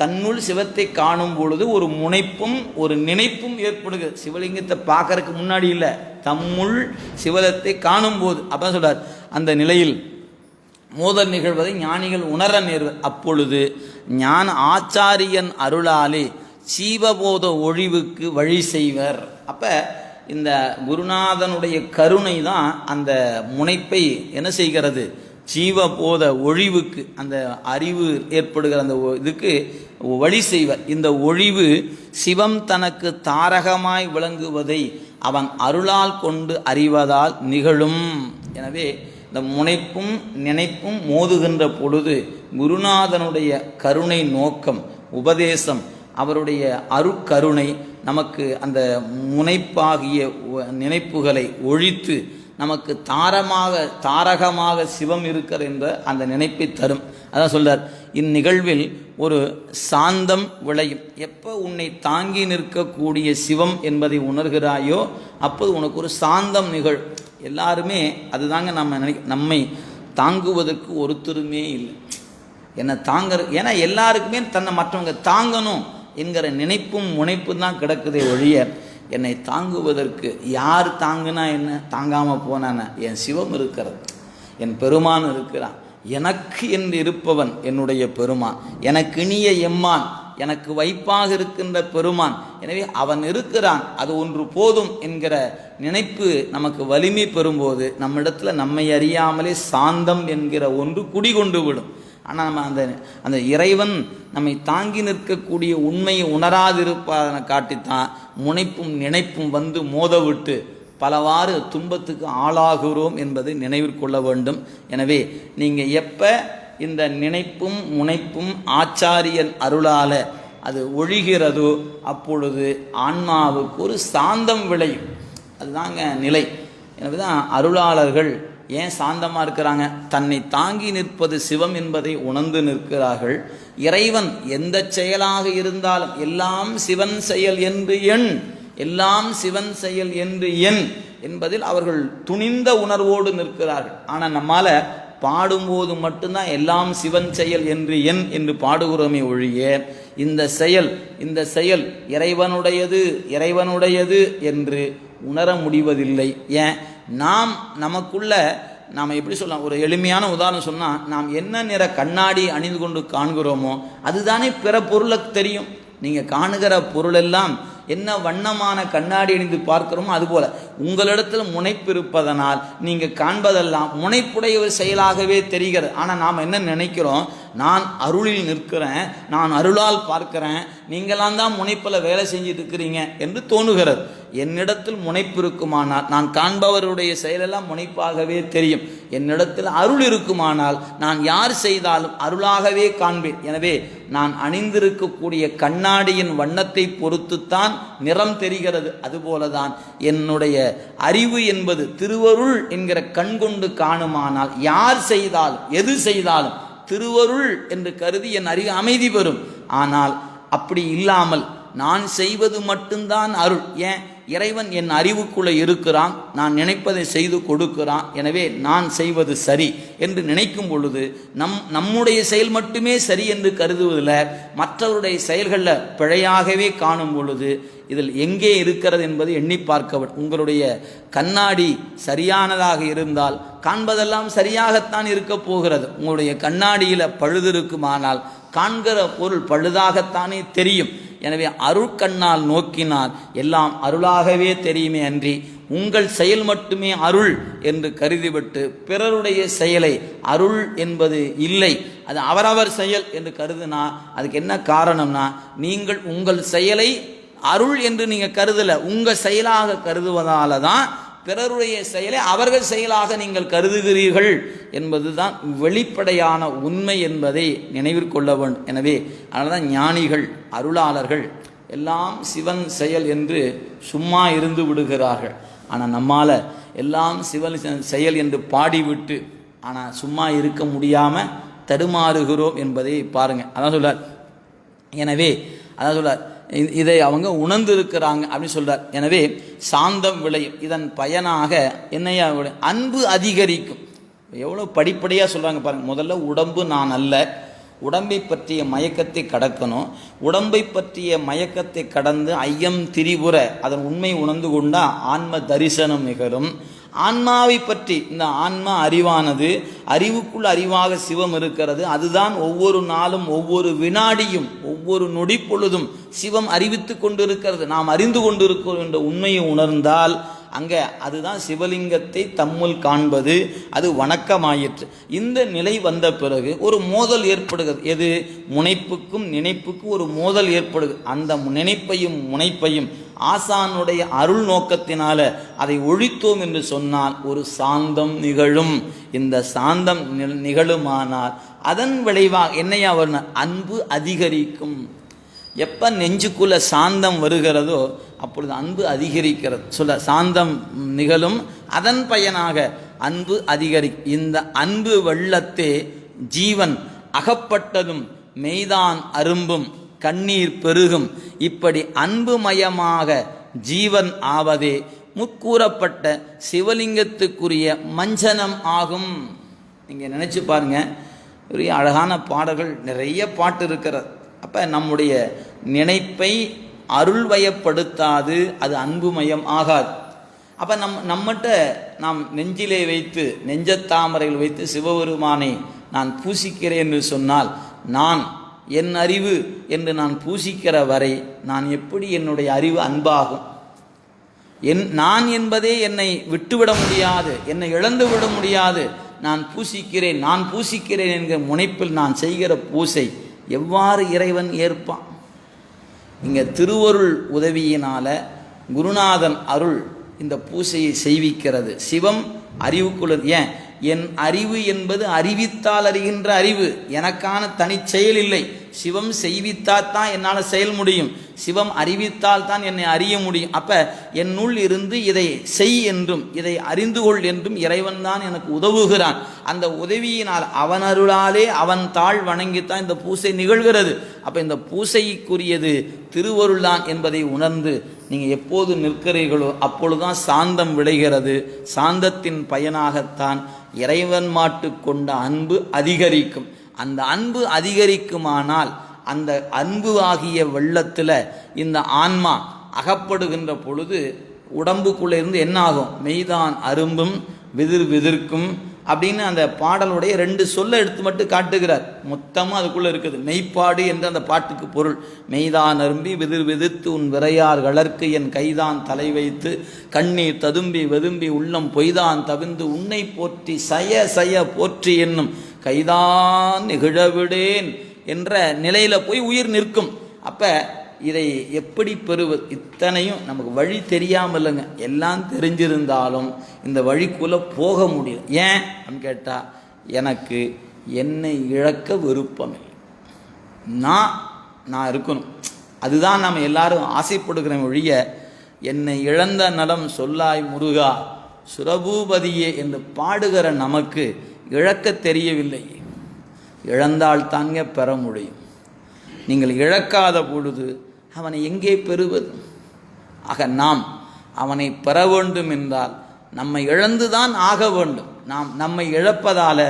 தன்னுள் சிவத்தை காணும் பொழுது ஒரு முனைப்பும் ஒரு நினைப்பும் ஏற்படுகிறது. சிவலிங்கத்தை பார்க்கறதுக்கு முன்னாடி இல்லை, தம்முள் சிவலத்தை காணும் போது அப்போ சொல்றார், அந்த நிலையில் மோதல் நிகழ்வதை ஞானிகள் உணர நேர்வர். அப்பொழுது ஞான ஆச்சாரியன் அருளாலே சீவபோத ஒழிவுக்கு வழி செய்வர். அப்போ இந்த குருநாதனுடைய கருணை தான் அந்த முனைப்பை என்ன செய்கிறது, ஜீவபோத ஒழிவுக்கு, அந்த அறிவு ஏற்படுகிற அந்த இதுக்கு வழி செய்வர். இந்த ஒழிவு சிவம் தனக்கு தாரகமாய் விளங்குவதை அவன் அருளால் கொண்டு அறிவதால் நிகழும். எனவே இந்த முனைப்பும் நினைப்பும் மோதுகின்ற பொழுது குருநாதனுடைய கருணை நோக்கம், உபதேசம், அவருடைய அருட்கருணை நமக்கு அந்த நினைப்புகளை ஒழித்து நமக்கு தாரகமாக சிவம் இருக்கிற என்ற அந்த நினைப்பை தரும். அதான் சொல்றார், இந்நிகழ்வில் ஒரு சாந்தம் விளையும். எப்போ உன்னை தாங்கி நிற்கக்கூடிய சிவம் என்பதை உணர்கிறாயோ அப்போது உனக்கு ஒரு சாந்தம் நிகழ். எல்லாருமே அதுதாங்க நம்மை தாங்குவதற்கு ஒருத்தருமே இல்லை. என்னை தாங்குற, ஏன்னா எல்லாருக்குமே தன்னை மற்றவங்க தாங்கணும் என்கிற நினைப்பும் முனைப்பும் தான் கிடக்குதே ஒழிய என்னை தாங்குவதற்கு யார் தாங்குனா என்ன, தாங்காமல் போனான என் சிவம் இருக்கிறது, என் பெருமான் இருக்கிறான். எனக்கு என்று இருப்பவன் என்னுடைய பெருமான், எனக்கு இனிய எம்மான், எனக்கு வைப்பாக இருக்கின்ற பெருமான். எனவே அவன் இருக்கிறான், அது ஒன்று போதும் என்கிற நினைப்பு நமக்கு வலிமை பெறும்போது நம்மிடத்தில் நம்மை அறியாமலே சாந்தம் என்கிற ஒன்று குடிகொண்டு விடும். ஆனால் நம்ம அந்த இறைவன் நம்மை தாங்கி நிற்கக்கூடிய உண்மையை உணராதிருப்பதனை காட்டித்தான் முனைப்பும் நினைப்பும் வந்து மோதவிட்டு பலவாறு துன்பத்துக்கு ஆளாகிறோம் என்பதை நினைவிற்கொள்ள வேண்டும். எனவே நீங்கள் எப்போ இந்த நினைப்பும் முனைப்பும் ஆச்சாரியன் அருளால அது ஒழிகிறதோ அப்பொழுது ஆன்மாவுக்கு ஒரு சாந்தம் விளையும். அதுதாங்க நிலை. எனவே தான் அருளாளர்கள் ஏன் சாந்தமாக இருக்கிறாங்க, தன்னை தாங்கி நிற்பது சிவம் என்பதை உணர்ந்து நிற்கிறார்கள். இறைவன் எந்த செயலாக இருந்தாலும் எல்லாம் சிவன் செயல் என்று எண், எல்லாம் சிவன் செயல் என்று எண் என்பதில் அவர்கள் துணிந்த உணர்வோடு நிற்கிறார்கள். ஆனால் நம்மால் பாடும்போது மட்டும்தான் எல்லாம் சிவன் செயல் என்று எண் என்று பாடுகிறோமே ஒழிய இந்த செயல் இறைவனுடையது என்று உணர முடிவதில்லை. ஏன், நாம் எப்படி சொல்லலாம், ஒரு எளிமையான உதாரணம் சொன்னால், நாம் என்ன நிற கண்ணாடி அணிந்து கொண்டு காண்கிறோமோ அதுதானே பிற பொருளுக்கு தெரியும். நீங்கள் காணுகிற பொருளெல்லாம் என்ன வண்ணமான கண்ணாடி அணிந்து பார்க்கிறோமோ அதுபோல் உங்களிடத்தில் முனைப்பு இருப்பதனால் நீங்கள் காண்பதெல்லாம் முனைப்புடைய ஒரு செயலாகவே தெரிகிறது. ஆனால் நாம் என்ன நினைக்கிறோம், நான் அருளில் நிற்கிறேன், நான் அருளால் பார்க்கிறேன், நீங்களாம் தான் முனைப்பில் வேலை செஞ்சுட்டு இருக்கிறீங்க என்று தோணுகிறது. என்னிடத்தில் முனைப்பு இருக்குமானால் நான் காண்பவருடைய செயலெல்லாம் முனைப்பாகவே தெரியும். என்னிடத்தில் அருள் இருக்குமானால் நான் யார் செய்தாலும் அருளாகவே காண்பேன். எனவே நான் அணிந்திருக்கக்கூடிய கண்ணாடியின் வண்ணத்தை பொறுத்துத்தான் நிறம் தெரிகிறது. அதுபோலதான் என்னுடைய அறிவு என்பது திருவருள் என்கிற கண் கொண்டு காணுமானால் யார் செய்தாலும் எது செய்தாலும் திருவருள் என்று கருதி என் அறிவு அமைதி பெறும். ஆனால் அப்படி இல்லாமல் நான் செய்வது மட்டும்தான் அருள். ஏன், இறைவன் என் அறிவுக்குள்ளே இருக்கிறான், நான் நினைப்பதை செய்து கொடுக்கிறான், எனவே நான் செய்வது சரி என்று நினைக்கும் பொழுது நம்முடைய செயல் மட்டுமே சரி என்று கருதுவதில் மற்றவருடைய செயல்களில் பிழையாகவே காணும் பொழுது இதில் எங்கே இருக்கிறது என்பதை எண்ணி பார்க்க. உங்களுடைய கண்ணாடி சரியானதாக இருந்தால் காண்பதெல்லாம் சரியாகத்தான் இருக்க போகிறது. உங்களுடைய கண்ணாடியில் பழுது இருக்குமானால் காண்கிற பொருள் பழுதாகத்தானே தெரியும். எனவே அருட்கண்ணால் நோக்கினால் எல்லாம் அருளாகவே தெரியுமே அன்றி உங்கள் செயல் மட்டுமே அருள் என்று கருதிவிட்டு பிறருடைய செயலை அருள் என்பது இல்லை, அது அவரவர் செயல் என்று கருதுனா அதுக்கு என்ன காரணம்னா, நீங்கள் உங்கள் செயலை அருள் என்று நீங்கள் கருதலை, உங்கள் செயலாக கருதுவதால தான் பிறருடைய செயலை அவர்கள் செயலாக நீங்கள் கருதுகிறீர்கள் என்பதுதான் வெளிப்படையான உண்மை என்பதை நினைவிற்கொள்ள வேண்டும். எனவே அதனால தான் ஞானிகள் அருளாளர்கள் எல்லாம் சிவன் செயல் என்று சும்மா இருந்து விடுகிறார்கள். ஆனால் நம்மால் எல்லாம் சிவன் செயல் என்று பாடிவிட்டு ஆனால் சும்மா இருக்க முடியாமல் தடுமாறுகிறோம் என்பதை பாருங்க. அதான் சொல்றார். எனவே அதான் சொல்றார், இதை அவங்க உணர்ந்திருக்கிறாங்க அப்படின்னு சொல்றார். எனவே சாந்தம் விளையும். இதன் பயனாக என்னையா அன்பு அதிகரிக்கும். எவ்வளோ படிப்படியாக சொல்கிறாங்க பாருங்கள். முதல்ல உடம்பு நான் அல்ல, உடம்பை பற்றிய மயக்கத்தை கடக்கணும். உடம்பை பற்றிய மயக்கத்தை கடந்து ஐயம் திரிபுர அதன் உண்மை உணர்ந்து கொண்டால் ஆன்ம தரிசனம் நிகழும். ஆன்மாவை பற்றி, இந்த ஆன்மா அறிவானது, அறிவுக்குள் அறிவாக சிவம் இருக்கிறது. அதுதான் ஒவ்வொரு நாளும் ஒவ்வொரு வினாடியும் ஒவ்வொரு நொடி பொழுதும் சிவம் அறிவித்து கொண்டிருக்கிறது. நாம் அறிந்து கொண்டிருக்கிறோம் என்ற உண்மையை உணர்ந்தால் அங்கே அதுதான் சிவலிங்கத்தை தம்முள் காண்பது. அது வணக்கமாயிற்று. இந்த நிலை வந்த பிறகு ஒரு மோதல் ஏற்படுகிறது. எது? முனைப்புக்கும் நினைப்புக்கும் ஒரு மோதல் ஏற்படுகிறது. அந்த நினைப்பையும் முனைப்பையும் ஆசானுடைய அருள் நோக்கத்தினால அதை ஒழித்தோம் என்று சொன்னால் ஒரு சாந்தம் நிகழும். இந்த சாந்தம் நிகழுமானால் அதன் விளைவாக என்னையா வரணும்? அன்பு அதிகரிக்கும். எப்போ நெஞ்சுக்குள்ள சாந்தம் வருகிறதோ அப்பொழுது அன்பு அதிகரிக்கிறது. சொல்ல சாந்தம் நிகழும், அதன் பயனாக அன்பு அதிகரிக்கும். இந்த அன்பு வெள்ளத்தே ஜீவன் அகப்பட்டதும் மெய்தான் அரும்பும் கண்ணீர் பெருகும். இப்படி அன்புமயமாக ஜீவன் ஆவதே முற்கூறப்பட்ட சிவலிங்கத்துக்குரிய மஞ்சனம் ஆகும். நீங்கள் நினச்சி பாருங்க, பெரிய அழகான பாடல்கள் நிறைய பாட்டு இருக்கிறது. அப்போ நம்முடைய நினைப்பை அருள்வயப்படுத்தாது, அது அன்புமயம் ஆகாது. அப்போ நம்மகிட்ட நாம் நெஞ்சிலே வைத்து, நெஞ்சத்தாமரையில் வைத்து சிவபெருமானை நான் பூசிக்கிறேன் என்று சொன்னால், நான் என் அறிவு என்று நான் பூசிக்கிற வரை நான் எப்படி என்னுடைய அறிவு அன்பாகும்? நான் என்பதே என்னை விட்டுவிட முடியாது, என்னை இழந்து விட முடியாது. நான் பூசிக்கிறேன் என்கிற முனைப்பில் நான் செய்கிற பூசை எவ்வாறு இறைவன் ஏற்பான்? இங்கே திருவருள் உதவியினால குருநாதன் அருள் இந்த பூசையை செய்விக்கிறது. சிவம் அறிவுக்குள்ள என் அறிவு என்பது அறிவித்தால் அறிகின்ற அறிவு, எனக்கான தனி செயல் இல்லை. சிவம் செய்வித்தால் தான் என்னால் செயல் முடியும். சிவம் அறிவித்தால் தான் என்னை அறிய முடியும். அப்போ என்னுள் இருந்து இதை செய் என்றும் இதை அறிந்து கொள் என்றும் இறைவன் தான் எனக்கு உதவுகிறான். அந்த உதவியினால் அவன் அருளாலே அவன் தாழ் வணங்கித்தான் இந்த பூசை நிகழ்கிறது. அப்போ இந்த பூசைக்குரியது திருவருள் தான் என்பதை உணர்ந்து நீங்கள் எப்போது நிற்கிறீர்களோ அப்பொழுதுதான் சாந்தம் விளைகிறது. சாந்தத்தின் பயனாகத்தான் இறைவன் மாட்டு கொண்ட அன்பு அதிகரிக்கும். அந்த அன்பு அதிகரிக்குமானால் அந்த அன்பு ஆகிய வெள்ளத்தில் இந்த ஆன்மா அகப்படுகின்ற பொழுது உடம்புக்குள்ளே இருந்து என்ன ஆகும்? மெய்தான் அரும்பும் விதிர்க்கும் அப்படின்னு அந்த பாடலுடைய 2 சொல்ல எடுத்து மட்டும் காட்டுகிறார். மொத்தமாக அதுக்குள்ளே இருக்குது. மெய்ப்பாடு என்ற அந்த பாட்டுக்கு பொருள் மெய்தான் அரும்பி விதிர்த்து உன் விரையார் கலர்க்கு என் கைதான் தலை வைத்து கண்ணீர் ததும்பி வெதும்பி உள்ளம் பொய்தான் தவிர்ந்து உன்னை போற்றி சய போற்றி என்னும் கைதான் நிகழவிடேன் என்ற நிலையில் போய் உயிர் நிற்கும். அப்போ இதை எப்படி பெறுவது? இத்தனையும் நமக்கு வழி தெரியாமல் இல்லைங்க, எல்லாம் தெரிஞ்சிருந்தாலும் இந்த வழிக்குள்ளே போக முடியும். ஏன் அப்படின்னு கேட்டால், எனக்கு என்னை இழக்க விருப்பமில்லை, நான் இருக்கணும். அதுதான் நம்ம எல்லாரும் ஆசைப்படுகிற ஒழிய என்னை இழந்த நலம் சொல்லாய் முருகா சுரபூபதியே என்று பாடுகிற நமக்கு இழக்க தெரியவில்லை. இழந்தால் தாங்க பெற முடியும். நீங்கள் இழக்காத பொழுது அவனை எங்கே பெறுவது? ஆக நாம் அவனை பெற வேண்டும் என்றால் நம்மை இழந்துதான் ஆக வேண்டும். நம்மை இழப்பதால்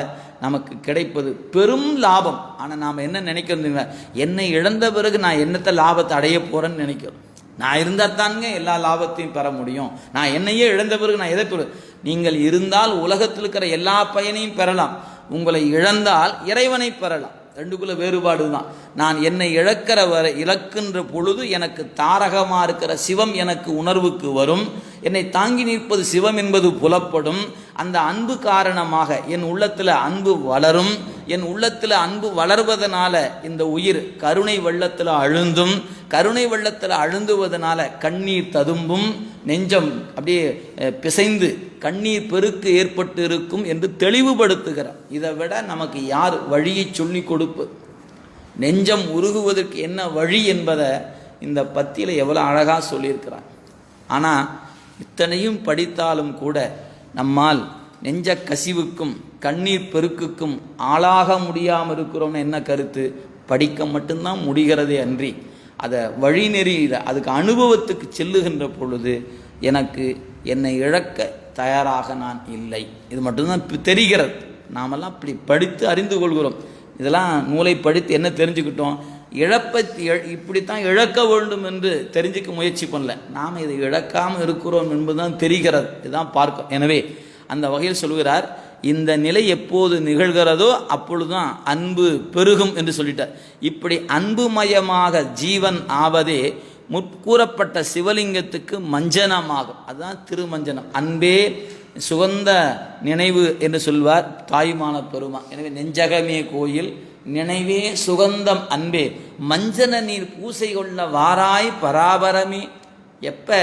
நமக்கு கிடைப்பது பெரும் லாபம். ஆனால் நாம் என்ன நினைக்கிறோம்? என்னை இழந்த பிறகு நான் என்னத்தை லாபத்தை அடைய போகிறேன்னு நினைக்கிறோம். நான் இருந்தால் தாங்க எல்லா லாபத்தையும் பெற முடியும். நான் என்னையே இழந்த பிறகு நான் எதை பெற? நீங்கள் இருந்தால் உலகத்தில் இருக்கிற எல்லா பயனையும் பெறலாம். உங்களை இழந்தால் இறைவனை பெறலாம். ரெண்டுக்குள்ள வேறுபாடு தான். நான் என்னை இழக்கின்ற பொழுது எனக்கு தாரகமாக இருக்கிற சிவம் எனக்கு உணர்வுக்கு வரும். என்னை தாங்கி நிற்பது சிவம் என்பது புலப்படும். அந்த அன்பு காரணமாக என் உள்ளத்தில் அன்பு வளரும். என் உள்ளத்தில் அன்பு வளர்வதனால இந்த உயிர் கருணை வெள்ளத்தில் அழுந்தும். கருணை வெள்ளத்தில் அழுந்துவதனால கண்ணீர் ததும்பும். நெஞ்சம் அப்படியே பிசைந்து கண்ணீர் பெருக்கு ஏற்பட்டு இருக்கும் என்று தெளிவுபடுத்துகிறார். இதை விட நமக்கு யார் வழியை சொல்லி கொடுப்பது? நெஞ்சம் உருகுவதற்கு என்ன வழி என்பதை இந்த பத்தியில் எவ்வளோ அழகாக சொல்லியிருக்கிறார். ஆனால் இத்தனையும் படித்தாலும் கூட நம்மால் நெஞ்ச கசிவுக்கும் கண்ணீர் பெருக்குக்கும் ஆளாக முடியாமல் இருக்கிறோம்னு என்ன கருத்து? படிக்க மட்டும்தான் முடிகிறதே அன்றி அதை வழிநெறி அதுக்கு அனுபவத்துக்கு செல்லுகின்ற பொழுது எனக்கு என்னை இழக்க தயாராக நான் இல்லை. இது மட்டும்தான் தெரிகிறது. நாமெல்லாம் இப்படி படித்து அறிந்து கொள்கிறோம். இதெல்லாம் நூலை படித்து என்ன தெரிஞ்சுக்கிட்டோம்? இழப்பை இப்படித்தான் இழக்க வேண்டும் என்று தெரிஞ்சுக்க முயற்சி பண்ணல. நாம் இதை இழக்காமல் இருக்கிறோம் என்பதுதான் தெரிகிறது. இதுதான் பார்க்கும். எனவே அந்த வகையில் சொல்கிறார், இந்த நிலை எப்போது நிகழ்கிறதோ அப்பொழுதுதான் அன்பு பெருகும் என்று சொல்லிட்டார். இப்படி அன்புமயமாக ஜீவன் ஆவதே முற்கூறப்பட்ட சிவலிங்கத்துக்கு மஞ்சனமாகும். அதுதான் திருமஞ்சனம். அன்பே சுகந்த நினைவு என்று சொல்வார் தாயுமான பெருமா. எனவே நெஞ்சகமே கோயில், நினைவே சுகந்தம் அன்பே, மஞ்சன நீர் பூசை கொள்ள வாராய் பராபரமே. எப்ப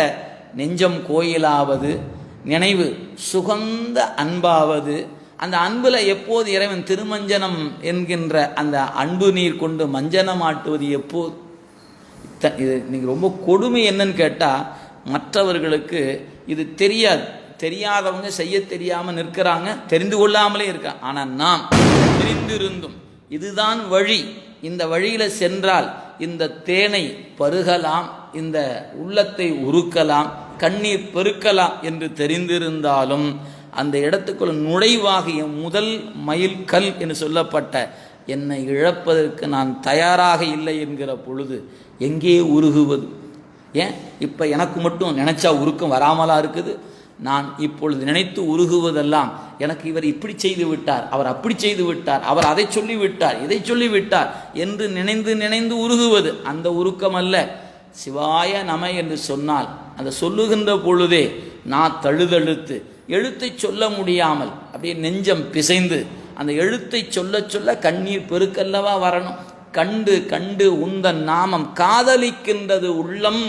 நெஞ்சம் கோயிலாவது, நினைவு சுகந்த அன்பாவது, அந்த அன்புல எப்போது இறைவன் திருமஞ்சனம் என்கின்ற அந்த அன்பு நீர் கொண்டு மஞ்சனம் ஆட்டுவது எப்போது? இது நீங்கள் ரொம்ப கொடுமை என்னன்னு கேட்டால், மற்றவர்களுக்கு இது தெரியாது. தெரியாதவங்க செய்ய தெரியாமல் நிற்கிறாங்க, தெரிந்து கொள்ளாமலே இருக்காங்க. ஆனால் நாம் தெரிந்திருந்தும் இதுதான் வழி, இந்த வழியில் சென்றால் இந்த தேனை பருகலாம், இந்த உள்ளத்தை உருக்கலாம், கண்ணீர் பெருக்கலாம் என்று தெரிந்திருந்தாலும் அந்த இடத்துக்குள்ள நுழைவாகிய முதல் மைல் கல் என்று சொல்லப்பட்ட என்னை இழப்பதற்கு நான் தயாராக இல்லை என்கிற பொழுது எங்கே உருகுவது? ஏன் இப்போ எனக்கு மட்டும் நினைச்சா உருக்கம் வராமலா இருக்குது? நான் இப்பொழுது நினைத்து உருகுவதெல்லாம் எனக்கு இவர் இப்படி செய்து விட்டார், அவர் அப்படி செய்து விட்டார், அவர் அதை சொல்லிவிட்டார், இதை சொல்லிவிட்டார் என்று நினைந்து நினைந்து உருகுவது அந்த உருக்கம் அல்ல. சிவாய நம என்று சொன்னால் அந்த சொல்லுகின்ற பொழுதே நான் தழுதழுத்து எழுத்தை சொல்ல முடியாமல் அப்படியே நெஞ்சம் பிசைந்து அந்த எழுத்தை சொல்ல சொல்ல கண்ணீர் பெருக்கல்லவா வரணும். கண்டு கண்டு உந்தன் நாமம் காதலிக்கின்றது உள்ளம்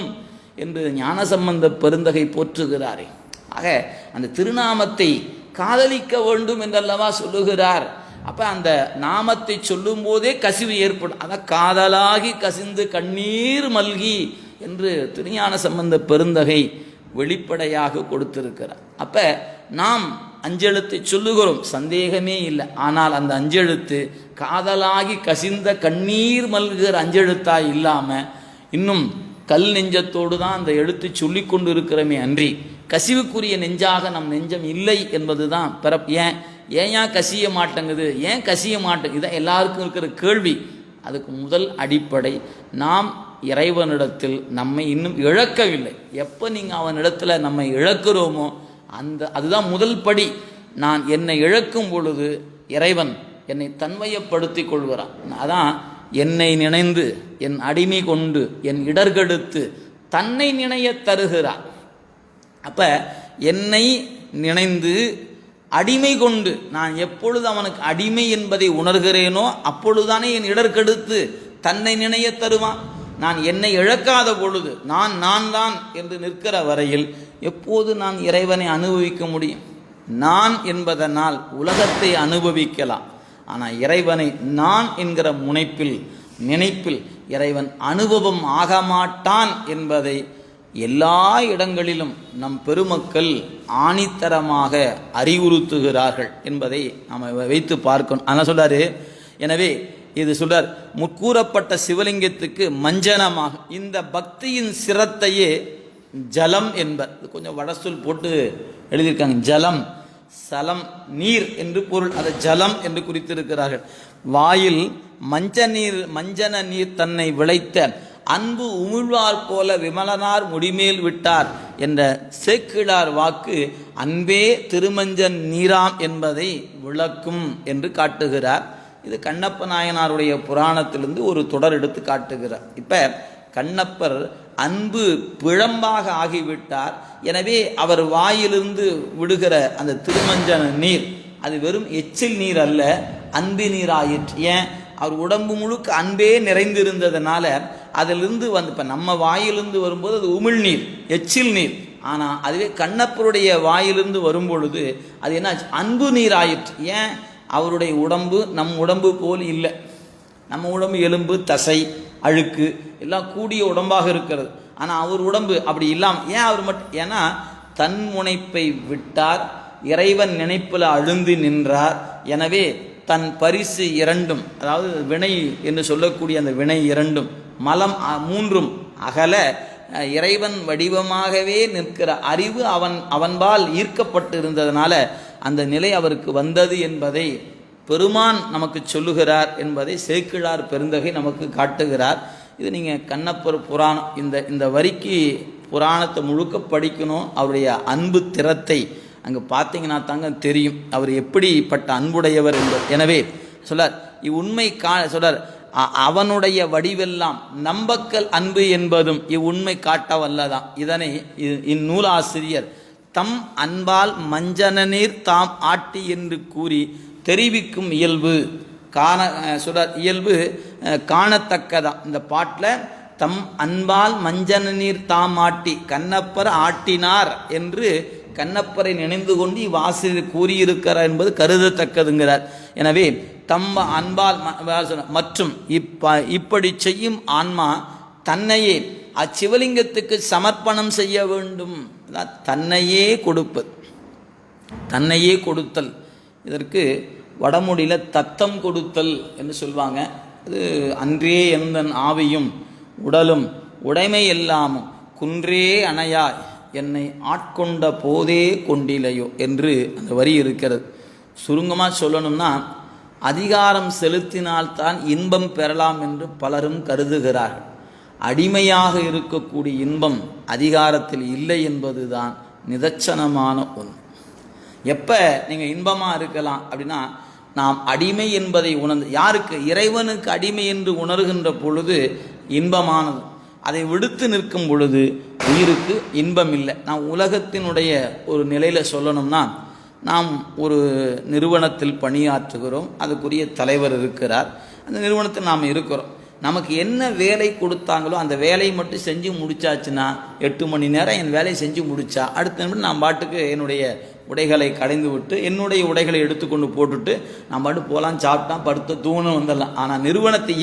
என்று ஞானசம்பந்த பெருந்தகை போற்றுகிறாரே. ஆக அந்த திருநாமத்தை காதலிக்க வேண்டும் என்றல்லவா சொல்லுகிறார். அப்போ அந்த நாமத்தை சொல்லும் போதே கசிவு ஏற்படும். அதான் காதலாகி கசிந்து கண்ணீர் மல்கி என்று திருஞான சம்பந்த பெருந்தகை வெளிப்படையாக கொடுத்திருக்கிறார். அப்போ நாம் அஞ்செழுத்தை சொல்லுகிறோம், சந்தேகமே இல்லை. ஆனால் அந்த அஞ்செழுத்து காதலாகி கசிந்த கண்ணீர் மல்கிற அஞ்செழுத்தாய் இல்லாமல் இன்னும் கல் நெஞ்சத்தோடு தான் அந்த எழுத்து சொல்லி கொண்டு இருக்கிறோமே அன்றி கசிவுக்குரிய நெஞ்சாக நம் நெஞ்சம் இல்லை என்பது தான் ஏன் கசிய மாட்டேங்குது, ஏன் கசிய மாட்டேங்குது, இதான் எல்லாருக்கும் இருக்கிற கேள்வி. அதுக்கு முதல் அடிப்படை, நாம் இறைவனிடத்தில் நம்மை இன்னும் இழக்கவில்லை. எப்போ நீங்கள் அவனிடத்தில் நம்மை இழக்கிறோமோ அதுதான் முதல் படி. நான் என்னை இழக்கும் பொழுது இறைவன் என்னை தன்மையப்படுத்தி கொள்கிறான். அதான் என்னை நினைந்து என் அடிமை கொண்டு என் இடர்கெடுத்து தன்னை நினைய தருகிறான். அப்போ என்னை நினைந்து அடிமை கொண்டு நான் எப்பொழுது அவனுக்கு அடிமை என்பதை உணர்கிறேனோ அப்பொழுதுதானே என் இடர்கெடுத்து தன்னை நினைய தருவான். நான் என்னை இழக்காத பொழுது நான் தான் என்று நிற்கிற வரையில் எப்போது நான் இறைவனை அனுபவிக்க முடியும்? நான் என்பதனால் உலகத்தை அனுபவிக்கலாம். ஆனால் இறைவனை நான் என்கிற நினைப்பில் இறைவன் அனுபவம் ஆக மாட்டான் என்பதை எல்லா இடங்களிலும் நம் பெருமக்கள் ஆணித்தரமாக அறிவுறுத்துகிறார்கள் என்பதை நாம் வைத்து பார்க்கணும். ஆனால் சொல்றாரு, எனவே இது சொல்றார், முற்கூறப்பட்ட சிவலிங்கத்துக்கு மஞ்சனமாக இந்த பக்தியின் சிரத்தையே ஜலம் என்பர். கொஞ்சம் வடசொல் போட்டு எழுதியிருக்காங்க. ஜலம், சலம், நீர் என்று பொருள். அதை ஜலம் என்று குறித்திருக்கிறார்கள். வாயில் மஞ்சன நீர் தன்னை விளைத்த அன்பு உமிழ்வார் போல விமலனார் முடிமேல் விட்டார் என்ற சேக்கிழார் வாக்கு அன்பே திருமஞ்சன் நீராம் என்பதை விளக்கும் என்று காட்டுகிறார். இது கண்ணப்ப நாயனாருடைய புராணத்திலிருந்து ஒரு தொடர் எடுத்து காட்டுகிறார். இப்போ கண்ணப்பர் அன்பு பிழம்பாக ஆகிவிட்டார். எனவே அவர் வாயிலிருந்து விடுகிற அந்த திருமஞ்சன நீர் அது வெறும் எச்சில் நீர் அல்ல, அன்பு நீர் ஆயிற்று. ஏன்? அவர் உடம்பு முழுக்க அன்பே நிறைந்திருந்ததுனால அதிலிருந்து இப்போ நம்ம வாயிலிருந்து வரும்போது அது உமிழ்நீர், எச்சில் நீர். ஆனால் அதுவே கண்ணப்பருடைய வாயிலிருந்து வரும்பொழுது அது என்ன? அன்பு நீர் ஆயிற்று. ஏன்? அவருடைய உடம்பு நம் உடம்பு போல் இல்லை. நம்ம உடம்பு எலும்பு, தசை, அழுக்கு எல்லாம் கூடிய உடம்பாக இருக்கிறது. ஆனால் அவர் உடம்பு அப்படி இல்லாமல், ஏன் அவர் மட்டும்? ஏன்னா தன் முனைப்பை விட்டார், இறைவன் நினைப்பில் அழுந்தி நின்றார். எனவே தன் பரிசு இரண்டும், அதாவது வினை என்று சொல்லக்கூடிய அந்த வினை இரண்டும், மலம் மூன்றும் அகல இறைவன் வடிவமாகவே நிற்கிற அறிவு அவன்பால் ஈர்க்கப்பட்டு இருந்ததுனால அந்த நிலை அவருக்கு வந்தது என்பதை பெருமான் நமக்கு சொல்லுகிறார் என்பதை சேக்கிழார் பெருந்தகை நமக்கு காட்டுகிறார். இது நீங்கள் கண்ணப்பர் புராணம், இந்த வரிக்கு புராணத்தை முழுக்க படிக்கணும். அவருடைய அன்பு திறத்தை அங்கே பார்த்தீங்கன்னா தாங்க தெரியும் அவர் எப்படிப்பட்ட அன்புடையவர் என்பது. எனவே சொல்லார் இவ்வுண்மை சொல்லார் அவனுடைய வடிவெல்லாம் நம்பக்கல் அன்பு என்பதும் இவ்வுண்மை காட்ட வல்லதான். இதனை இந்நூலாசிரியர் தம் அன்பால் மஞ்சனநீர் தாம் ஆட்டி என்று கூறி தெரிவிக்கும் இயல்பு இயல்பு காணத்தக்கதான். இந்த பாட்டில் தம் அன்பால் மஞ்சன நீர் தாம் ஆட்டி, கண்ணப்பர் ஆட்டினார் என்று கண்ணப்பரை நினைந்து கொண்டு இவ்வாசிரியர் கூறியிருக்கிறார் என்பது கருதத்தக்கதுங்கிறார். எனவே தம் அன்பால் மற்றும் இப்படி செய்யும் ஆன்மா தன்னையே அச்சிவலிங்கத்துக்கு சமர்ப்பணம் செய்ய வேண்டும். தன்னையே கொடுப்பது, தன்னையே கொடுத்தல். இதற்கு வடமொழியில் தத்தம் கொடுத்தல் என்று சொல்வாங்க. அது அன்றே எந்தன் ஆவியும் உடலும் உடைமை எல்லாமும் குன்றே அணையாய் என்னை ஆட்கொண்ட போதே கொண்டிலையோ என்று அந்த வரி இருக்கிறது. சுருங்கமாக சொல்லணும்னா, அதிகாரம் செலுத்தினால்தான் இன்பம் பெறலாம் என்று பலரும் கருதுகிறார்கள். அடிமையாக இருக்கக்கூடிய இன்பம் அதிகாரத்தில் இல்லை என்பதுதான் நிதர்சனமான ஒன்று. எப்போ நீங்கள் இன்பமாக இருக்கலாம் அப்படின்னா, நாம் அடிமை என்பதை உணர்ந்து, யாருக்கு? இறைவனுக்கு அடிமை என்று உணர்கின்ற பொழுது இன்பமானது. அதை விடுத்து நிற்கும் பொழுது உயிருக்கு இன்பம் இல்லை. நாம் உலகத்தினுடைய ஒரு நிலையில் சொல்லணும்னா, நாம் ஒரு நிறுவனத்தில் பணியாற்றுகிறோம், அதுக்குரிய தலைவர் இருக்கிறார், அந்த நிறுவனத்தில் நாம் இருக்கிறோம். நமக்கு என்ன வேலை கொடுத்தாங்களோ அந்த வேலையை மட்டும் செஞ்சு முடிச்சாச்சுன்னா, 8 மணி நேரம் என் வேலையை செஞ்சு முடித்தா அடுத்த நிமிடம் நான் பாட்டுக்கு என்னுடைய உடைகளை கடைந்து விட்டு என்னுடைய உடைகளை எடுத்துக்கொண்டு போட்டுட்டு நான் பாட்டு போகலாம், சாப்பிட்டா படுத்த தூணம் வந்துடலாம். ஆனால் நிறுவனத்தை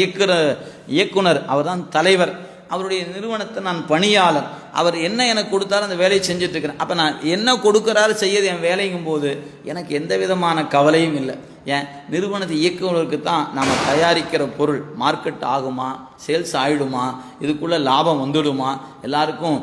இயக்குனர் அவர் தான் தலைவர். அவருடைய நிறுவனத்தை நான் பணியாளர். அவர் என்ன எனக்கு கொடுத்தாலும் அந்த வேலையை செஞ்சுட்ருக்கிறேன். அப்போ நான் என்ன கொடுக்குறாரு செய்யது என் வேலைங்கும் போது எனக்கு எந்த விதமான கவலையும் இல்லை. ஏன்? நிறுவனத்தை இயக்குவதற்கு தான் நாம் தயாரிக்கிற பொருள் மார்க்கெட் ஆகுமா, சேல்ஸ் ஆகிடுமா, இதுக்குள்ளே லாபம் வந்துடுமா, எல்லாருக்கும்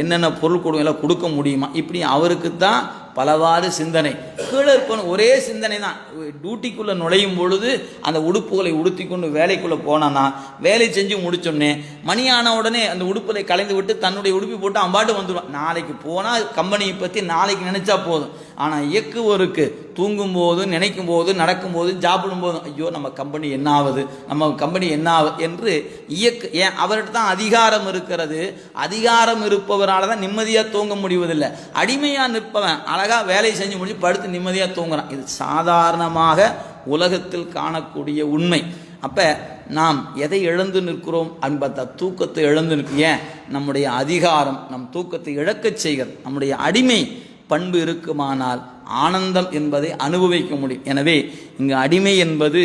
என்னென்ன பொருள் எல்லாம் கொடுக்க முடியுமா, இப்படி அவருக்கு தான் பலவாறு சிந்தனை. கீழே இருப்பவன் ஒரே சிந்தனை தான். டியூட்டிக்குள்ளே நுழையும் பொழுது அந்த உடுப்புகளை உடுத்தி கொண்டு வேலைக்குள்ளே போனான்னா, வேலை செஞ்சு முடிச்சோடனே மணி ஆன உடனே அந்த உடுப்புகளை கலைந்து விட்டு தன்னுடைய உடுப்பி போட்டு அம்பாட்டு வந்துடுவான். நாளைக்கு போனால் கம்பெனியை பற்றி நாளைக்கு நினச்சா போதும். ஆனால் இயக்குவோருக்கு தூங்கும் போதும் நினைக்கும் போதும் நடக்கும்போதும் சாப்பிடும் போதும் ஐயோ நம்ம கம்பெனி என்ன ஆகுது, நம்ம கம்பெனி என்ன ஆகுது என்று ஏன் அவர்கிட்ட தான் அதிகாரம் இருக்கிறது. அதிகாரம் இருப்பவரால் தான் நிம்மதியாக தூங்க முடிவதில்லை. அடிமையாக நிற்பவன் அழகாக வேலையை செஞ்சு முடிச்சு படுத்து நிம்மதியாக தூங்குறான். இது சாதாரணமாக உலகத்தில் காணக்கூடிய உண்மை. அப்போ நாம் எதை இழந்து நிற்கிறோம் என்பதை தூக்கத்தை இழந்து நிற்க. ஏன்? நம்முடைய அதிகாரம் நம் தூக்கத்தை இழக்கச் செய்கிறது. நம்முடைய அடிமை பண்பு இருக்குமானால் ஆனந்தம் என்பதை அனுபவிக்க முடியும். எனவே இங்கு அடிமை என்பது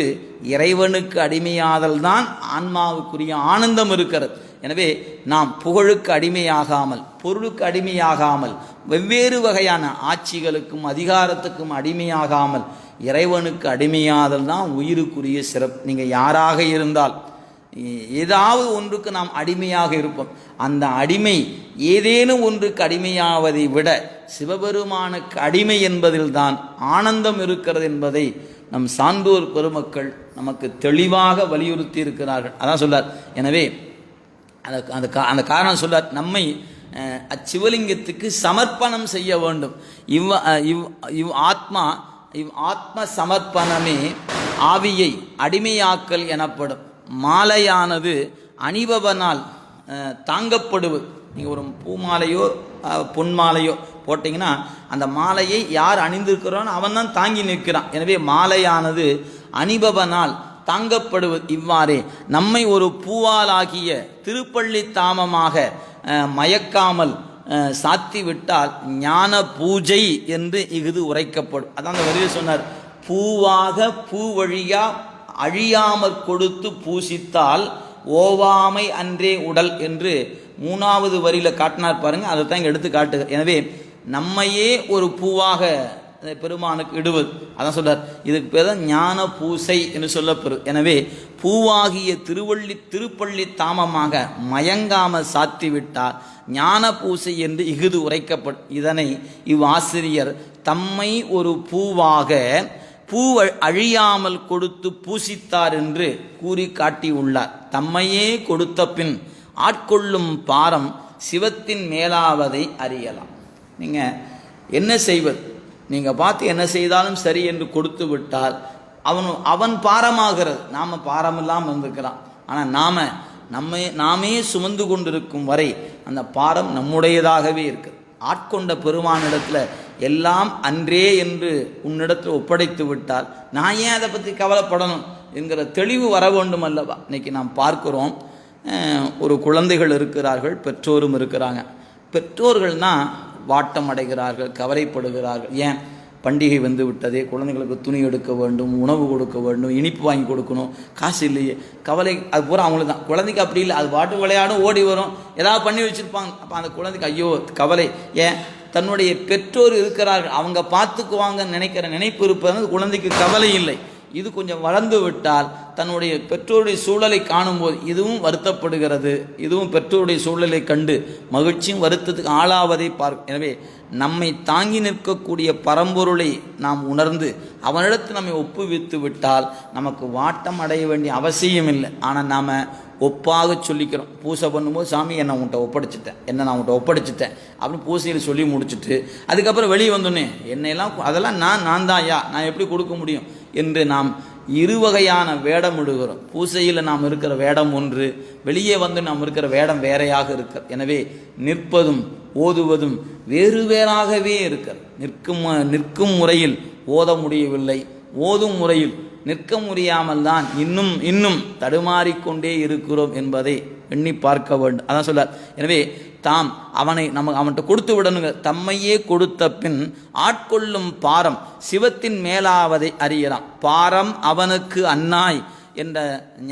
இறைவனுக்கு அடிமையாதல் தான் ஆன்மாவுக்குரிய ஆனந்தம் இருக்கிறது. எனவே நாம் புகழுக்கு அடிமையாகாமல், பொருளுக்கு அடிமையாகாமல், வெவ்வேறு வகையான ஆட்சிகளுக்கும் அதிகாரத்துக்கும் அடிமையாகாமல் இறைவனுக்கு அடிமையாதல் தான் உயிருக்குரிய சிறப்பு. நீங்கள் யாராக இருந்தால் ஏதாவது ஒன்றுக்கு நாம் அடிமையாக இருப்போம். அந்த அடிமை ஏதேனும் ஒன்றுக்கு அடிமையாவதை விட சிவபெருமானுக்கு அடிமை என்பதில் தான் ஆனந்தம் இருக்கிறது என்பதை நம் சான்றோர் பெருமக்கள் நமக்கு தெளிவாக வலியுறுத்தி இருக்கிறார்கள். அதான் சொல்லார். எனவே அந்த காரணம் சொல்லார், நம்மை அச்சிவலிங்கத்துக்கு சமர்ப்பணம் செய்ய வேண்டும். இவ் ஆத்ம சமர்ப்பணமே ஆவியை அடிமையாக்கல் எனப்படும். மாலையானது அணிபவனால் தாங்கப்படுவது. நீங்கள் ஒரு பூமாலையோ பொன் மாலையோ போட்டிங்கன்னா அந்த மாலையை யார் அணிந்திருக்கிறானோ அவன் தான் தாங்கி நிற்கிறான். எனவே மாலையானது அணிபவனால் தாங்கப்படுவது. இவ்வாறே நம்மை ஒரு பூவாலாகிய திருப்பள்ளி தாமமாக மயக்காமல் சாத்தி விட்டால் ஞான பூஜை என்று இஃது உரைக்கப்படும். அதான் அந்த வரியில் சொன்னார், பூவாக பூ வழியா அழியாமற் கொடுத்து பூசித்தால் ஓவாமை அன்றே உடல் என்று 3வது வரியில் காட்டினார் பாருங்க. அதை தான் இங்கே எடுத்து காட்டுக. எனவே நம்மையே ஒரு பூவாக பெருமானுக்கு இடுவது. அதான் சொல்றார், இதுக்கு பேர் தான் ஞான பூசை என்று சொல்லப்பெறும். எனவே பூவாகிய திருப்பள்ளி தாமமாக மயங்காம சாத்திவிட்டால் ஞான பூசை என்று இஃது உரைக்கப்படும். இதனை இவ்வாசிரியர் தம்மை ஒரு பூவாக அழியாமல் கொடுத்து பூசித்தார் என்று கூறி காட்டியுள்ளார். தம்மையே கொடுத்த பின் ஆட்கொள்ளும் பாரம் சிவத்தின் மேலாவதை அறியலாம். நீங்கள் என்ன செய்வது? நீங்கள் பார்த்து என்ன செய்தாலும் சரி என்று கொடுத்து விட்டால் அவன் பாரமாகிறது. நாம் பாரம் இல்லாமல் இருந்திருக்கலாம். ஆனால் நாமே சுமந்து கொண்டிருக்கும் வரை அந்த பாரம் நம்முடையதாகவே இருக்குது. ஆட்கொண்ட பெருமானிடத்தில் எல்லாம் அன்றே என்று உன்னிடத்தில் ஒப்படைத்து விட்டால் நான் ஏன் அதை பற்றி கவலைப்படணும் என்கிற தெளிவு வர வேண்டும் அல்லவா? இன்றைக்கி நாம் பார்க்கிறோம், ஒரு குழந்தைகள் இருக்கிறார்கள், பெற்றோரும் இருக்கிறாங்க. பெற்றோர்கள்னால் வாட்டம் அடைகிறார்கள், கவலைப்படுகிறார்கள். ஏன்? பண்டிகை வந்து விட்டதே, குழந்தைகளுக்கு துணி எடுக்க வேண்டும், உணவு கொடுக்க வேண்டும், இனிப்பு வாங்கி கொடுக்கணும், காசு இல்லையே, கவலை. அது பூரா அவங்களுக்கு தான். குழந்தைக்கு அப்படி இல்லை, அது பாட்டு விளையாடும், ஓடி வரும், ஏதாவது பண்ணி வச்சுருப்பாங்க. அப்போ அந்த குழந்தைக்கு ஐயோ கவலை. ஏன்? தன்னுடைய பெற்றோர் இருக்கிறார்கள், அவங்க பார்த்துக்குவாங்கன்னு நினைக்கிற நினைப்பு இருப்பது குழந்தைக்கு கவலை இல்லை. இது கொஞ்சம் வளர்ந்து விட்டால் தன்னுடைய பெற்றோருடைய சூழலை காணும்போது இதுவும் வருத்தப்படுகிறது. இதுவும் பெற்றோருடைய சூழலை கண்டு மகிழ்ச்சியும் வருத்தத்துக்கு ஆளாவதை பார்க்கும். எனவே நம்மை தாங்கி நிற்கக்கூடிய பரம்பொருளை நாம் உணர்ந்து அவனிடத்து நம்மை ஒப்புவித்து விட்டால் நமக்கு வாட்டம் அடைய வேண்டிய அவசியம் இல்லை. ஆனால் நாம் ஒப்பாக சொல்லிக்கிறோம். பூசை பண்ணும்போது சாமி என்னை உன்கிட்ட ஒப்படைச்சிட்டேன், நான் உன்கிட்ட ஒப்படைச்சிட்டேன் அப்படின்னு பூசையில் சொல்லி முடிச்சுட்டு அதுக்கப்புறம் வெளியே வந்தோன்னே என்னையெல்லாம் அதெல்லாம் நான் தான் ஐயா, நான் எப்படி கொடுக்க முடியும் என்று நாம் இருவகையான வேடம் இடுகிறோம். பூசையில் நாம் இருக்கிற வேடம் ஒன்று, வெளியே வந்து நாம் இருக்கிற வேடம் வேறையாக இருக்கிற. எனவே நிற்பதும் ஓதுவதும் வேறு வேறாகவே இருக்கிறது. நிற்கும் முறையில் ஓத முடியவில்லை, ஓதும் முறையில் நிற்க முடியாமல் தான் இன்னும் தடுமாறிக்கொண்டே இருக்கிறோம் என்பதை எண்ணி பார்க்க வேண்டும். அதான் சொல்ல. எனவே தாம் அவன்கிட்ட கொடுத்து விடணுங்க. தம்மையே கொடுத்த பின் ஆட்கொள்ளும் பாரம் சிவத்தின் மேலாவதை அறியலாம். பாரம் அவனுக்கு அன்னாய் என்ற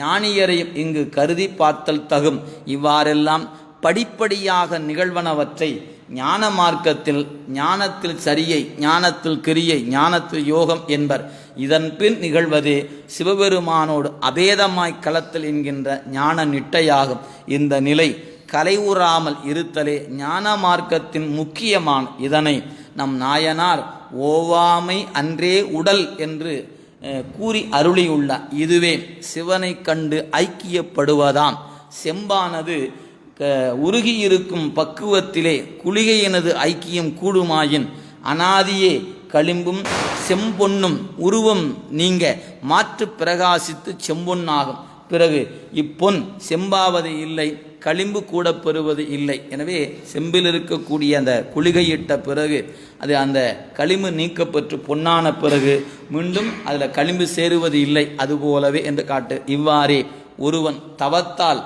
ஞானியரையும் இங்கு கருதி பார்த்தல் தகும். இவ்வாறெல்லாம் படிப்படியாக நிகழ்வனவற்றை ஞான மார்க்கத்தில் ஞானத்தில் சரியை, ஞானத்தில் கிரியை, ஞானத்தில் யோகம் என்பர். இதன் பின் நிகழ்வதே சிவபெருமானோடு அபேதமாய் களத்தில் என்கின்ற ஞான நிட்டையாகும். இந்த நிலை கலைவுறாமல் இருத்தலே ஞான மார்க்கத்தின் முக்கியமான. இதனை நம் நாயனார் ஓவாமை அன்றே உடல் என்று கூறி அருளியுள்ளார். இதுவே சிவனை கண்டு ஐக்கியப்படுவதாம். செம்பானது உருகியிருக்கும் பக்குவத்திலே குளிகையினது ஐக்கியம் கூடுமாயின் அனாதியே களிம்பும் செம்பொன்னும் உருவம் நீங்க மாற்று பிரகாசித்து செம்பொன்னாகும். பிறகு இப்பொன் செம்பாவது இல்லை, களிம்பு கூட பெறுவது இல்லை. எனவே செம்பில் இருக்கக்கூடிய அந்த குளிகையிட்ட பிறகு அது அந்த களிம்பு நீக்கப்பெற்று பொன்னான பிறகு மீண்டும் அதில் களிம்பு சேருவது இல்லை. அதுபோலவே என்று காட்டு. இவ்வாறே ஒருவன் தவத்தால்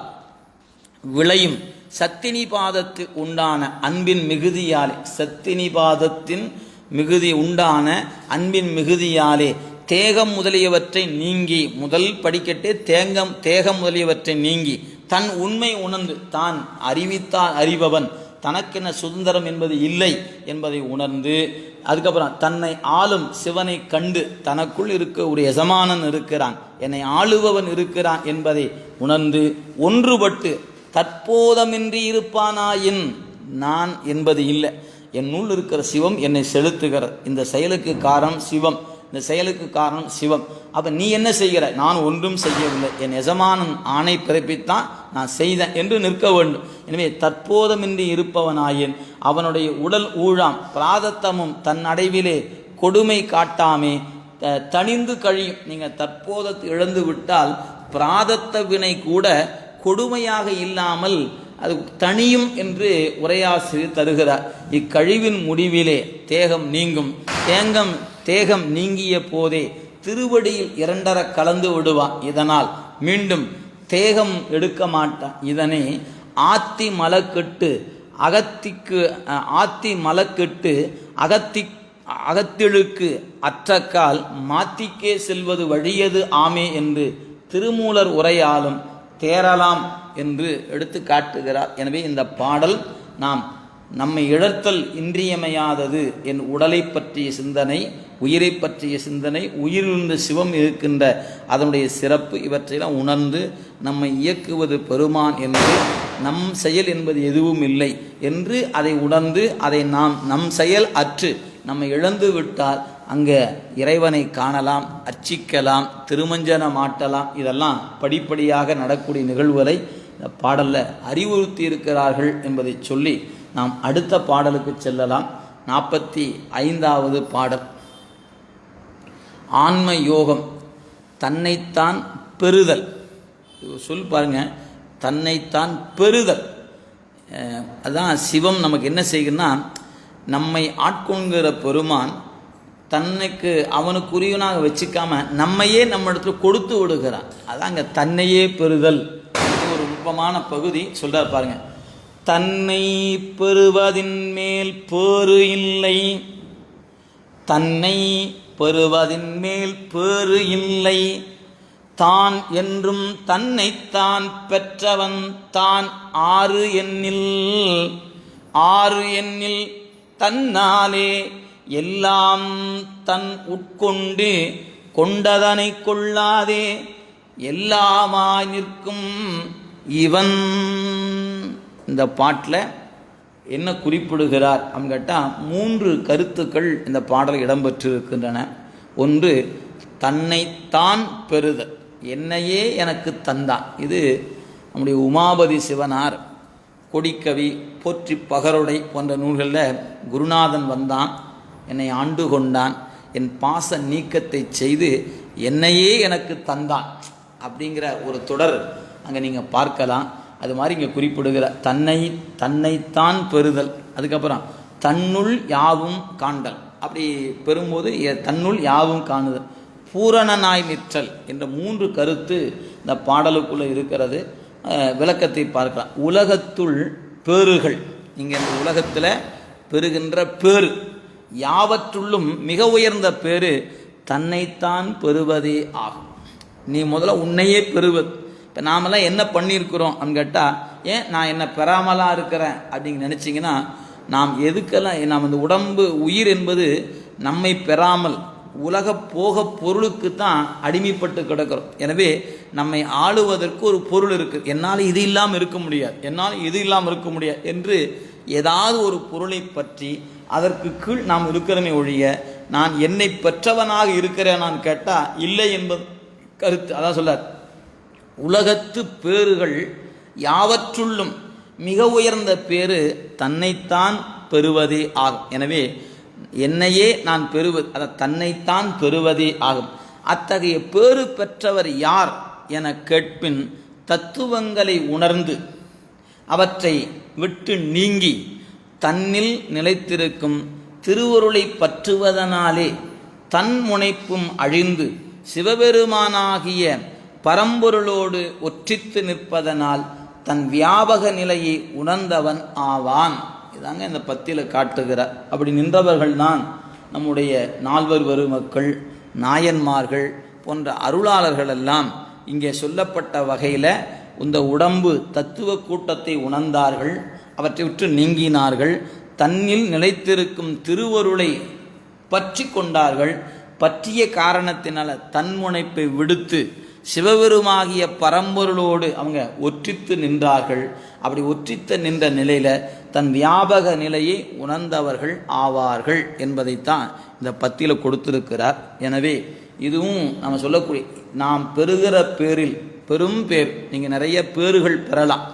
விளையும் சத்தினிபாதத்து உண்டான அன்பின் மிகுதியாலே, சத்தினிபாதத்தின் மிகுதி உண்டான அன்பின் மிகுதியாலே தேகம் முதலியவற்றை நீங்கி, முதல் படிக்கட்டே தேகம் முதலியவற்றை நீங்கி தன் உண்மை உணர்ந்து, தான் அறிவித்தால் அறிபவன், தனக்கென சுதந்திரம் என்பது இல்லை என்பதை உணர்ந்து, அதுக்கப்புறம் தன்னை ஆளும் சிவனை கண்டு தனக்குள் இருக்க ஒரு எசமானன் இருக்கிறான், என்னை ஆளுபவன் இருக்கிறான் என்பதை உணர்ந்து ஒன்றுபட்டு தற்போதமின்றி இருப்பானாயின் நான் என்பது இல்லை, என்னுள் இருக்கிற சிவம் என்னை செலுத்துகிறது. இந்த செயலுக்கு காரணம் சிவம், இந்த செயலுக்கு காரணம் சிவம். அப்போ நீ என்ன செய்கிற? நான் ஒன்றும் செய்யவில்லை, என் எஜமானன் ஆணை பிறப்பித்தான், நான் செய்தேன் என்று நிற்க வேண்டும். எனவே தற்போதமின்றி இருப்பவனாயின் அவனுடைய உடல் ஊழாம் பிராதத்தமும் தன் அடைவிலே கொடுமை காட்டாமே தணிந்து கழியும். நீங்கள் தற்போதத்தை இழந்து விட்டால் பிராதத்த வினை கூட கொடுமையாக இல்லாமல் அது தனியும் என்று உரையாசிரியர் தருகிறார். இக்கழிவின் முடிவிலே தேகம் நீங்கும். தேகம் நீங்கிய போதே திருவடியில் இரண்டர கலந்து விடுவான். இதனால் மீண்டும் தேகம் எடுக்க மாட்டான். இதனை ஆத்தி மலக்கெட்டு அகத்திழுக்கு அற்றக்கால் மாத்திக்கே செல்வது வழியது ஆமே என்று திருமூலர் உரையாலும் தேரலாம் என்று எடுத்து காட்டுகிறார். எனவே இந்த பாடல் நாம் நம்மை இழத்தல் இன்றியமையாதது. என் உடலை பற்றிய சிந்தனை, உயிரை பற்றிய சிந்தனை, உயிரிலிருந்து சிவம் இருக்கின்ற அதனுடைய சிறப்பு, இவற்றையெல்லாம் உணர்ந்து நம்மை இயக்குவது பெருமான் என்று, நம் செயல் என்பது எதுவும் இல்லை என்று அதை உணர்ந்து அதை நம் செயல் அற்று நம்மை இழந்து விட்டால் அங்கே இறைவனை காணலாம், அர்ச்சிக்கலாம், திருமஞ்சனம் ஆட்டலாம். இதெல்லாம் படிப்படியாக நடக்கூடிய நிகழ்வுகளை இந்த பாடலில் அறிவுறுத்தி இருக்கிறார்கள் என்பதை சொல்லி நாம் அடுத்த பாடலுக்கு செல்லலாம். 45வது பாடல். ஆன்ம யோகம், தன்னைத்தான் பெறுதல். சொல் பாருங்க, தன்னைத்தான் பெறுதல். அதான் சிவம் நமக்கு என்ன செய்கிறன்னா, நம்மை ஆட்கொள்கிற பெருமான் தன்னைக்கு அவனுக்குரியவனாக வச்சுக்காம நம்மையே நம்ம இடத்துல கொடுத்து விடுகிறான். அதான் அங்கே தன்னையே பெறுதல் ஒரு நுட்பமான பகுதி சொல்றார் பாருங்க. தன்னை பெறுவதின் மேல் பேறு இல்லை, தன்னை பெறுவதின் மேல் பேறு இல்லை, தான் என்றும் தன்னைத்தான் பெற்றவன் தான் ஆறு எண்ணில் தன்னாலே எல்லாம் தன் உட்கொண்டு கொண்டதனை கொள்ளாதே எல்லாமாய் நிற்கும் இவன். இந்த பாட்டில் என்ன குறிப்பிடுகிறார் அப்படின்னு கேட்டால் 3 கருத்துக்கள் இந்த பாடல் இடம்பெற்றிருக்கின்றன. ஒன்று, தன்னைத்தான் பெறுதல், என்னையே எனக்கு தந்தான். இது நம்முடைய உமாபதி சிவனார், கொடிக்கவி, போற்றி பகருடை போன்ற நூல்களில் குருநாதன் வந்தான், என்னை ஆண்டு கொண்டான், என் பாச நீக்கத்தை செய்து என்னையே எனக்கு தந்தான் அப்படிங்கிற ஒரு தொடர் அங்கே நீங்கள் பார்க்கலாம். அது மாதிரி இங்கே குறிப்பிடுகிற தன்னைத்தான் பெறுதல், அதுக்கப்புறம் தன்னுள் யாவும் காண்டல். அப்படி பெறும்போது தன்னுள் யாவும் காணுதல், பூரணனாய் நிற்றல் என்ற 3 கருத்து இந்த பாடலுக்குள்ளே இருக்கிறது. விளக்கத்தை பார்க்கலாம். உலகத்துள் பேறுகள், நீங்கள் இந்த உலகத்தில் பெறுகின்ற பேறு யாவற்றுள்ளும் மிக உயர்ந்த பேறு தன்னைத்தான் பெறுவதே ஆகும். நீ முதல்ல உன்னையே பெறுவது. இப்போ நாமெல்லாம் என்ன பண்ணியிருக்கிறோம் அப்படின்னு கேட்டால், ஏன் நான் என்ன பெறாமலாம் இருக்கிறேன் அப்படின்னு நினச்சிங்கன்னா, நாம் எதுக்கெல்லாம் நாம் இந்த உடம்பு உயிர் என்பது நம்மை பெறாமல் உலக போக பொருளுக்கு தான் அடிமைப்பட்டு கிடக்கிறோம். எனவே நம்மை ஆளுவதற்கு ஒரு பொருள் இருக்குது. என்னால் இது இல்லாமல் இருக்க முடியாது, என்னால் இது இல்லாமல் இருக்க முடியாது என்று ஏதாவது ஒரு பொருளை பற்றி அதற்கு கீழ் நாம் இருக்கிறமே ஒழிய நான் என்னை பெற்றவனாக இருக்கிறேன் நான் கேட்டால் இல்லை என்பது கருத்து. அதான் சொல்லார், உலகத்து பேறுகள் யாவற்றுள்ளும் மிக உயர்ந்த பேறு தன்னைத்தான் பெறுவதே ஆகும். எனவே என்னையே நான் பெறுவது, அதை தன்னைத்தான் பெறுவதே ஆகும். அத்தகைய பேறு பெற்றவர் யார் என கேட்பின், தத்துவங்களை உணர்ந்து அவற்றை விட்டு நீங்கி தன்னில் நிலைத்திருக்கும் திருவருளை பற்றுவதனாலே தன் முனைப்பும் அழிந்து சிவபெருமானாகிய பரம்பொருளோடு ஒற்றித்து நிற்பதனால் தன் வியாபக நிலையை உணர்ந்தவன் ஆவான். இதாங்க இந்த பத்தியில் காட்டுகிறார். அப்படி நின்றவர்கள் தான் நம்முடைய 4 பெருமக்கள், நாயன்மார்கள் போன்ற அருளாளர்கள் எல்லாம் இங்கே சொல்லப்பட்ட வகையில் இந்த உடம்பு தத்துவ கூட்டத்தை உணர்ந்தார்கள், அவற்றை விட்டு நீங்கினார்கள், தன்னில் நிலைத்திருக்கும் திருவருளை பற்றி கொண்டார்கள். பற்றிய காரணத்தினால தன்முனைப்பை விடுத்து சிவபெருமாகிய பரம்பொருளோடு அவங்க ஒற்றித்து நின்றார்கள். அப்படி ஒற்றித்து நின்ற நிலையில் தன் வியாபக நிலையை உணர்ந்தவர்கள் ஆவார்கள் என்பதைத்தான் இந்த பத்தியில் கொடுத்திருக்கிறார். எனவே இதுவும் நம்ம சொல்லக்கூடிய நாம் பெறுகிற பேரில் பெரும் பேர். நீங்கள் நிறைய பேறுகள் பெறலாம்.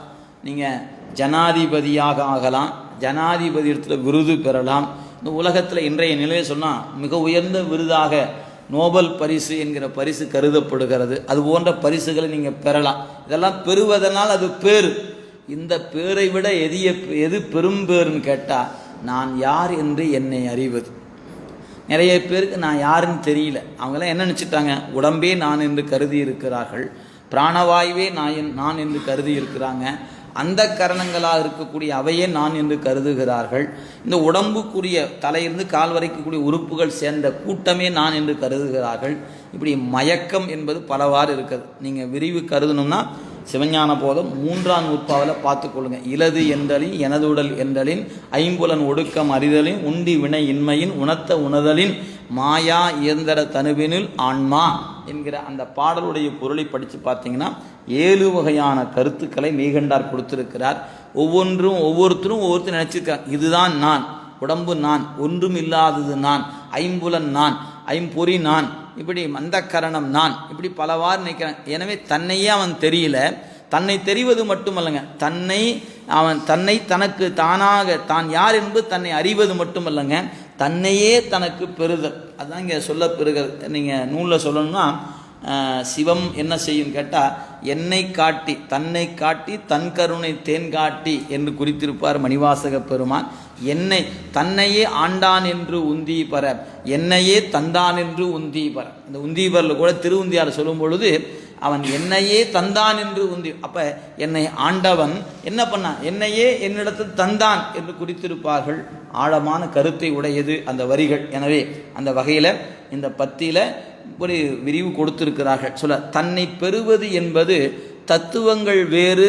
நீங்கள் ஜனாதிபதியாக ஆகலாம், ஜனாதிபதி இடத்துல விருது பெறலாம். இந்த உலகத்தில் இன்றைய நிலையை சொன்னால் மிக உயர்ந்த விருதாக நோபல் பரிசு என்கிற பரிசு கருதப்படுகிறது. அது போன்ற பரிசுகளை நீங்கள் பெறலாம். இதெல்லாம் பெறுவதனால் அது பேரு. இந்த பேரை விட எது பெரும் பேருன்னு கேட்டால், நான் யார் என்று என்னை அறிவது. நிறைய பேருக்கு நான் யாருன்னு தெரியல. அவங்களாம் என்ன நினச்சிட்டாங்க, உடம்பே நான் என்று கருதி இருக்கிறார்கள், பிராணவாயுவே நான் என்று கருதி இருக்கிறாங்க, அந்த கரணங்களாக இருக்கக்கூடிய அவையே நான் என்று கருதுகிறார்கள். இந்த உடம்புக்குரிய தலையிலிருந்து கால் வரைக்கக்கூடிய உறுப்புகள் சேர்ந்த கூட்டமே நான் என்று கருதுகிறார்கள். இப்படி மயக்கம் என்பது பலவாறு இருக்கிறது. நீங்கள் விரிவு கருதணும்னா சிவஞான போதம் 3ஆம் நூற்பாவில் பார்த்துக்கொள்ளுங்க. இலது என்றலின் எனது உடல் என்றலின் ஐம்புலன் ஒடுக்கம் அறிதலின் உண்டி வினை இன்மையின் உணர்த்த உணர்தலின் மாயா இயந்திர தனுவினில் ஆன்மா என்கிற அந்த பாடலுடைய பொருளை படித்து பார்த்தீங்கன்னா 7 வகையான கருத்துக்களை மெய்கண்டார் கொடுத்திருக்கிறார். ஒவ்வொருத்தரும் நினைச்சிருக்காங்க, இதுதான் நான், உடம்பு நான், ஒன்றும் இல்லாதது நான், ஐம்புலன் நான், ஐம்பொறி நான், இப்படி மந்த கரணம் நான், இப்படி பலவாறு நினைக்கிறான். எனவே தன்னையே அவன் தெரியல. தன்னை தெரிவது மட்டுமல்லங்க, தன்னை தனக்கு தானாக தான் யார் என்பது தன்னை அறிவது மட்டுமல்லங்க, தன்னையே தனக்கு பெறுதல். அதுதான் இங்கே சொல்ல பெறுகிறது. நீங்கள் நூலில் சொல்லணும்னா சிவம் என்ன செய்யும் கேட்டால், என்னை காட்டி தன்னை காட்டி தன் கருணை தேன் காட்டி என்று குறித்திருப்பார் மணிவாசக பெருமான். தன்னையே ஆண்டான் என்று உந்தி பர, என்னையே தந்தான் என்று உந்தி பர. இந்த உந்தீபரில் கூட திருவுந்தியார் சொல்லும் பொழுது அவன் என்னையே தந்தான் என்று உந்தி. அப்போ என்னை ஆண்டவன் என்ன பண்ணான், என்னையே என்னிடத்தில் தந்தான் என்று குறித்திருப்பார்கள். ஆழமான கருத்தை உடையது அந்த வரிகள். எனவே அந்த வகையில் இந்த பத்தியில் ஒரு விரிவு கொடுத்திருக்கிறார்கள். சொல்ல, தன்னை பெறுவது என்பது தத்துவங்கள் வேறு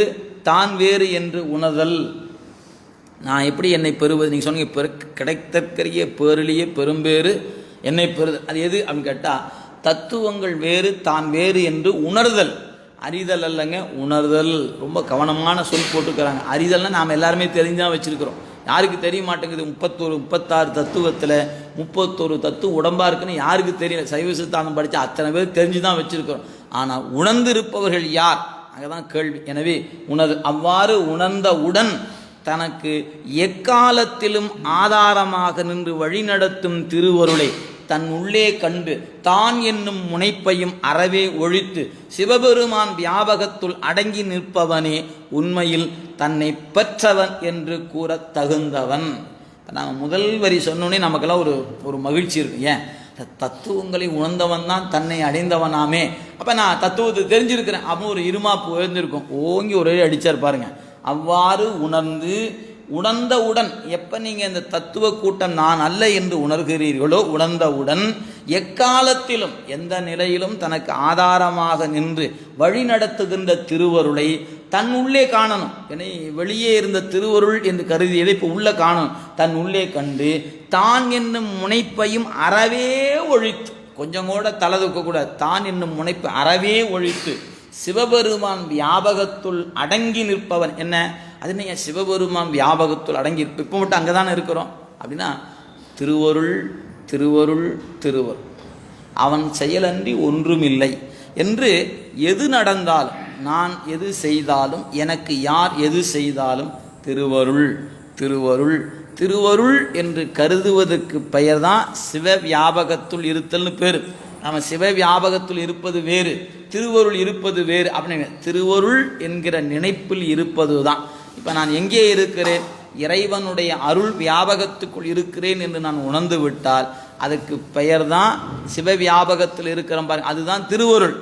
தான் வேறு என்று உணர்தல். நான் எப்படி என்னை பெறுவது? நீங்கள் சொன்னீங்க கிடைத்தற்கரிய பேரிலேயே பெரும்பேறு என்னை பெறுதல். அது எது அப்படின்னு கேட்டால், தத்துவங்கள் வேறு தான் வேறு என்று உணர்தல். அறிதல் அல்லங்க, உணர்தல். ரொம்ப கவனமான சொல் போட்டுக்கிறாங்க. அறிதல்னா நாம் எல்லாருமே தெரிஞ்சுதான் வச்சுருக்கிறோம். யாருக்கு தெரிய மாட்டேங்குது? 36 தத்துவத்தில் 31 தத்துவம் உடம்பாக இருக்குன்னு யாருக்கு தெரியல? சைவ சித்தாந்தம் படித்தா அத்தனை பேர் தெரிஞ்சு தான் வச்சுருக்கிறோம். ஆனால் உணர்ந்து இருப்பவர்கள் யார்? அங்கே தான் கேள்வி. எனவே அவ்வாறு உணர்ந்தவுடன் தனக்கு எக்காலத்திலும் ஆதாரமாக நின்று வழிநடத்தும் திருவருளை தன் உள்ளே கண்டு தான் என்னும் முனைப்பையும் அறவே ஒழித்து சிவபெருமான் வியாபகத்துள் அடங்கி நிற்பவனே உண்மையில் தன்னை பெற்றவன் என்று கூற தகுந்தவன். நாம் முதல் வரி சொன்னோன்னே நமக்கெல்லாம் ஒரு மகிழ்ச்சி இருக்கு. ஏன்? தத்துவங்களை உணர்ந்தவன் தான் தன்னை அடைந்தவனாமே. அப்போ நான் தத்துவத்தை தெரிஞ்சிருக்கிறேன். அப்போ ஒரு இருமாப்பு உயர்ந்திருக்கும். ஓங்கி ஒரு அடிச்சார் பாருங்க. அவ்வாறு உணர்ந்தவுடன் எப்போ நீங்கள் இந்த தத்துவ கூட்டம் நான் அல்ல என்று உணர்கிறீர்களோ, உணர்ந்தவுடன் எக்காலத்திலும் எந்த நிலையிலும் தனக்கு ஆதாரமாக நின்று வழி நடத்துகின்ற திருவருளை தன் உள்ளே காணணும். ஏன்னா வெளியே இருந்த திருவருள் என்று கருதியதை இப்போ உள்ளே காணணும். தன் உள்ளே கண்டு தான் என்னும் முனைப்பையும் அறவே ஒழித்து, கொஞ்சம் கூட தலை தூக்கக்கூடாது, தான் என்னும் முனைப்பு அறவே ஒழித்து சிவபெருமான் வியாபகத்துள் அடங்கி நிற்பவன். என்ன அது? நீங்கள் சிவபெருமான் வியாபகத்துள் அடங்கி இப்போ மட்டும் அங்கே தானே இருக்கிறோம். அப்படின்னா திருவருள் திருவருள் திருவருள், அவன் செயலன்றி ஒன்றுமில்லை என்று எது நடந்தாலும், நான் எது செய்தாலும், எனக்கு யார் எது செய்தாலும் திருவருள் திருவருள் திருவருள் என்று கருதுவதற்கு பெயர் தான் சிவ வியாபகத்துள் இருத்தல்னு பேர். நம்ம சிவ வியாபகத்துள் இருப்பது வேறு, திருவருள் இருப்பது வேறு. அப்படின்னு திருவருள் என்கிற நினைப்பில் இருப்பது தான். இப்போ நான் எங்கே இருக்கிறேன்? இறைவனுடைய அருள் வியாபகத்துக்குள் இருக்கிறேன் என்று நான் உணர்ந்து விட்டால் அதுக்கு பெயர் தான் சிவ வியாபகத்தில் இருக்கிறோம் பாருங்க, அதுதான் திருவருள்.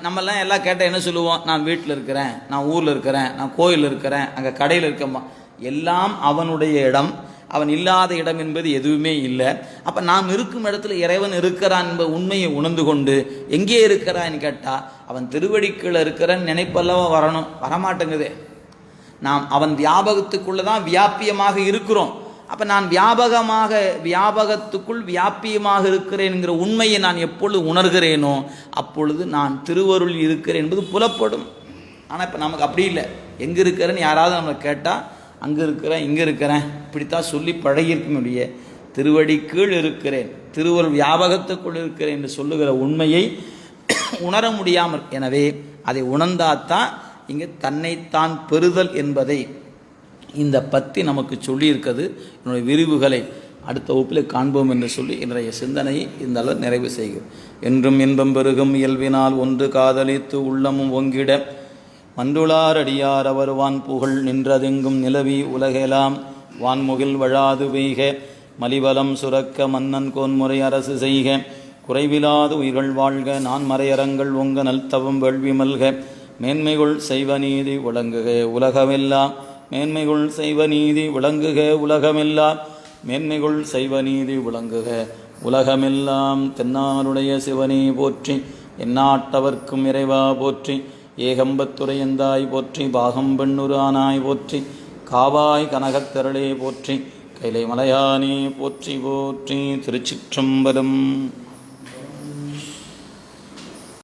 நம்மெல்லாம் எல்லாம் கேட்டால் என்ன சொல்லுவோம்? நான் வீட்டில் இருக்கிறேன், நான் ஊரில் இருக்கிறேன், நான் கோயிலில் இருக்கிறேன், அங்கே கடையில் இருக்கேம்மா. எல்லாம் அவனுடைய இடம். அவன் இல்லாத இடம் என்பது எதுவுமே இல்லை. அப்போ நாம் இருக்கும் இடத்துல இறைவன் இருக்கிறான் என்பது உண்மையை உணர்ந்து கொண்டு எங்கே இருக்கிறான்னு கேட்டால் அவன் திருவடிக்குள்ள இருக்கிறன்னு நினைப்பெல்லாம் வரமாட்டேங்குதே. நாம் அவன் வியாபகத்துக்குள்ளே தான் வியாபியமாக இருக்கிறோம். அப்போ நான் வியாபகத்துக்குள் வியாபியமாக இருக்கிறேன்ங்கிற உண்மையை நான் எப்பொழுது உணர்கிறேனோ அப்பொழுது நான் திருவருள் இருக்கிறேன் என்பது புலப்படும். ஆனால் இப்போ நமக்கு அப்படி இல்லை. எங்கே இருக்கிறேன்னு யாராவது நம்மளை கேட்டால் அங்கே இருக்கிறேன், இங்கே இருக்கிறேன், இப்படித்தான் சொல்லி பழகியிருக்கனுடைய திருவடி கீழ் இருக்கிறேன், திருவருள் வியாபகத்துக்குள் இருக்கிறேன் என்று சொல்லுகிற உண்மையை உணர முடியாமல். எனவே அதை உணர்ந்தாத்தான் இங்கே தன்னைத்தான் பெறுதல் என்பதை இந்த பத்தி நமக்கு சொல்லியிருக்கிறது. என்னுடைய விரிவுகளை அடுத்த வகுப்பில் காண்போம் என்று சொல்லி இன்றைய சிந்தனையை இந்த அளவு நிறைவு செய்கிறோம். என்றும் இன்பம் பெருகும் இயல்பினால் ஒன்று காதலித்து உள்ளமும் ஒங்கிட மன்றுளார் அடியார் அவர்வான் புகழ் நின்றதெங்கும் நிலவி உலகெலாம் வான்முகில் வழாது பெய்க மலிவலம் சுரக்க மன்னன் கோன்முறை அரசு செய்க குறைவிலாது உயிர்கள் வாழ்க நான் மறையரங்கள் ஒங்க நல்தவம் வேள்வி மல்க மேன்மைகள் செய்வ நீதி விளங்குக உலகமெல்லாம் மேன்மைகள் செய்வ நீதி விளங்குக உலகமெல்லாம் மேன்மைகள் செய்வ நீதி விளங்குக உலகமெல்லாம் தென்னாருடைய சிவனே போற்றி எந்நாட்டவர்க்கும் இறைவா போற்றி ஏகம்பத்துரையந்தாய் போற்றி, பாகம் பெண்ணுரு ஆனாய் போற்றி, காவாய் கனகத்திரளே போற்றி, கைலை மலையானே போற்றி போற்றி. திருச்சிற்றம்பலம்.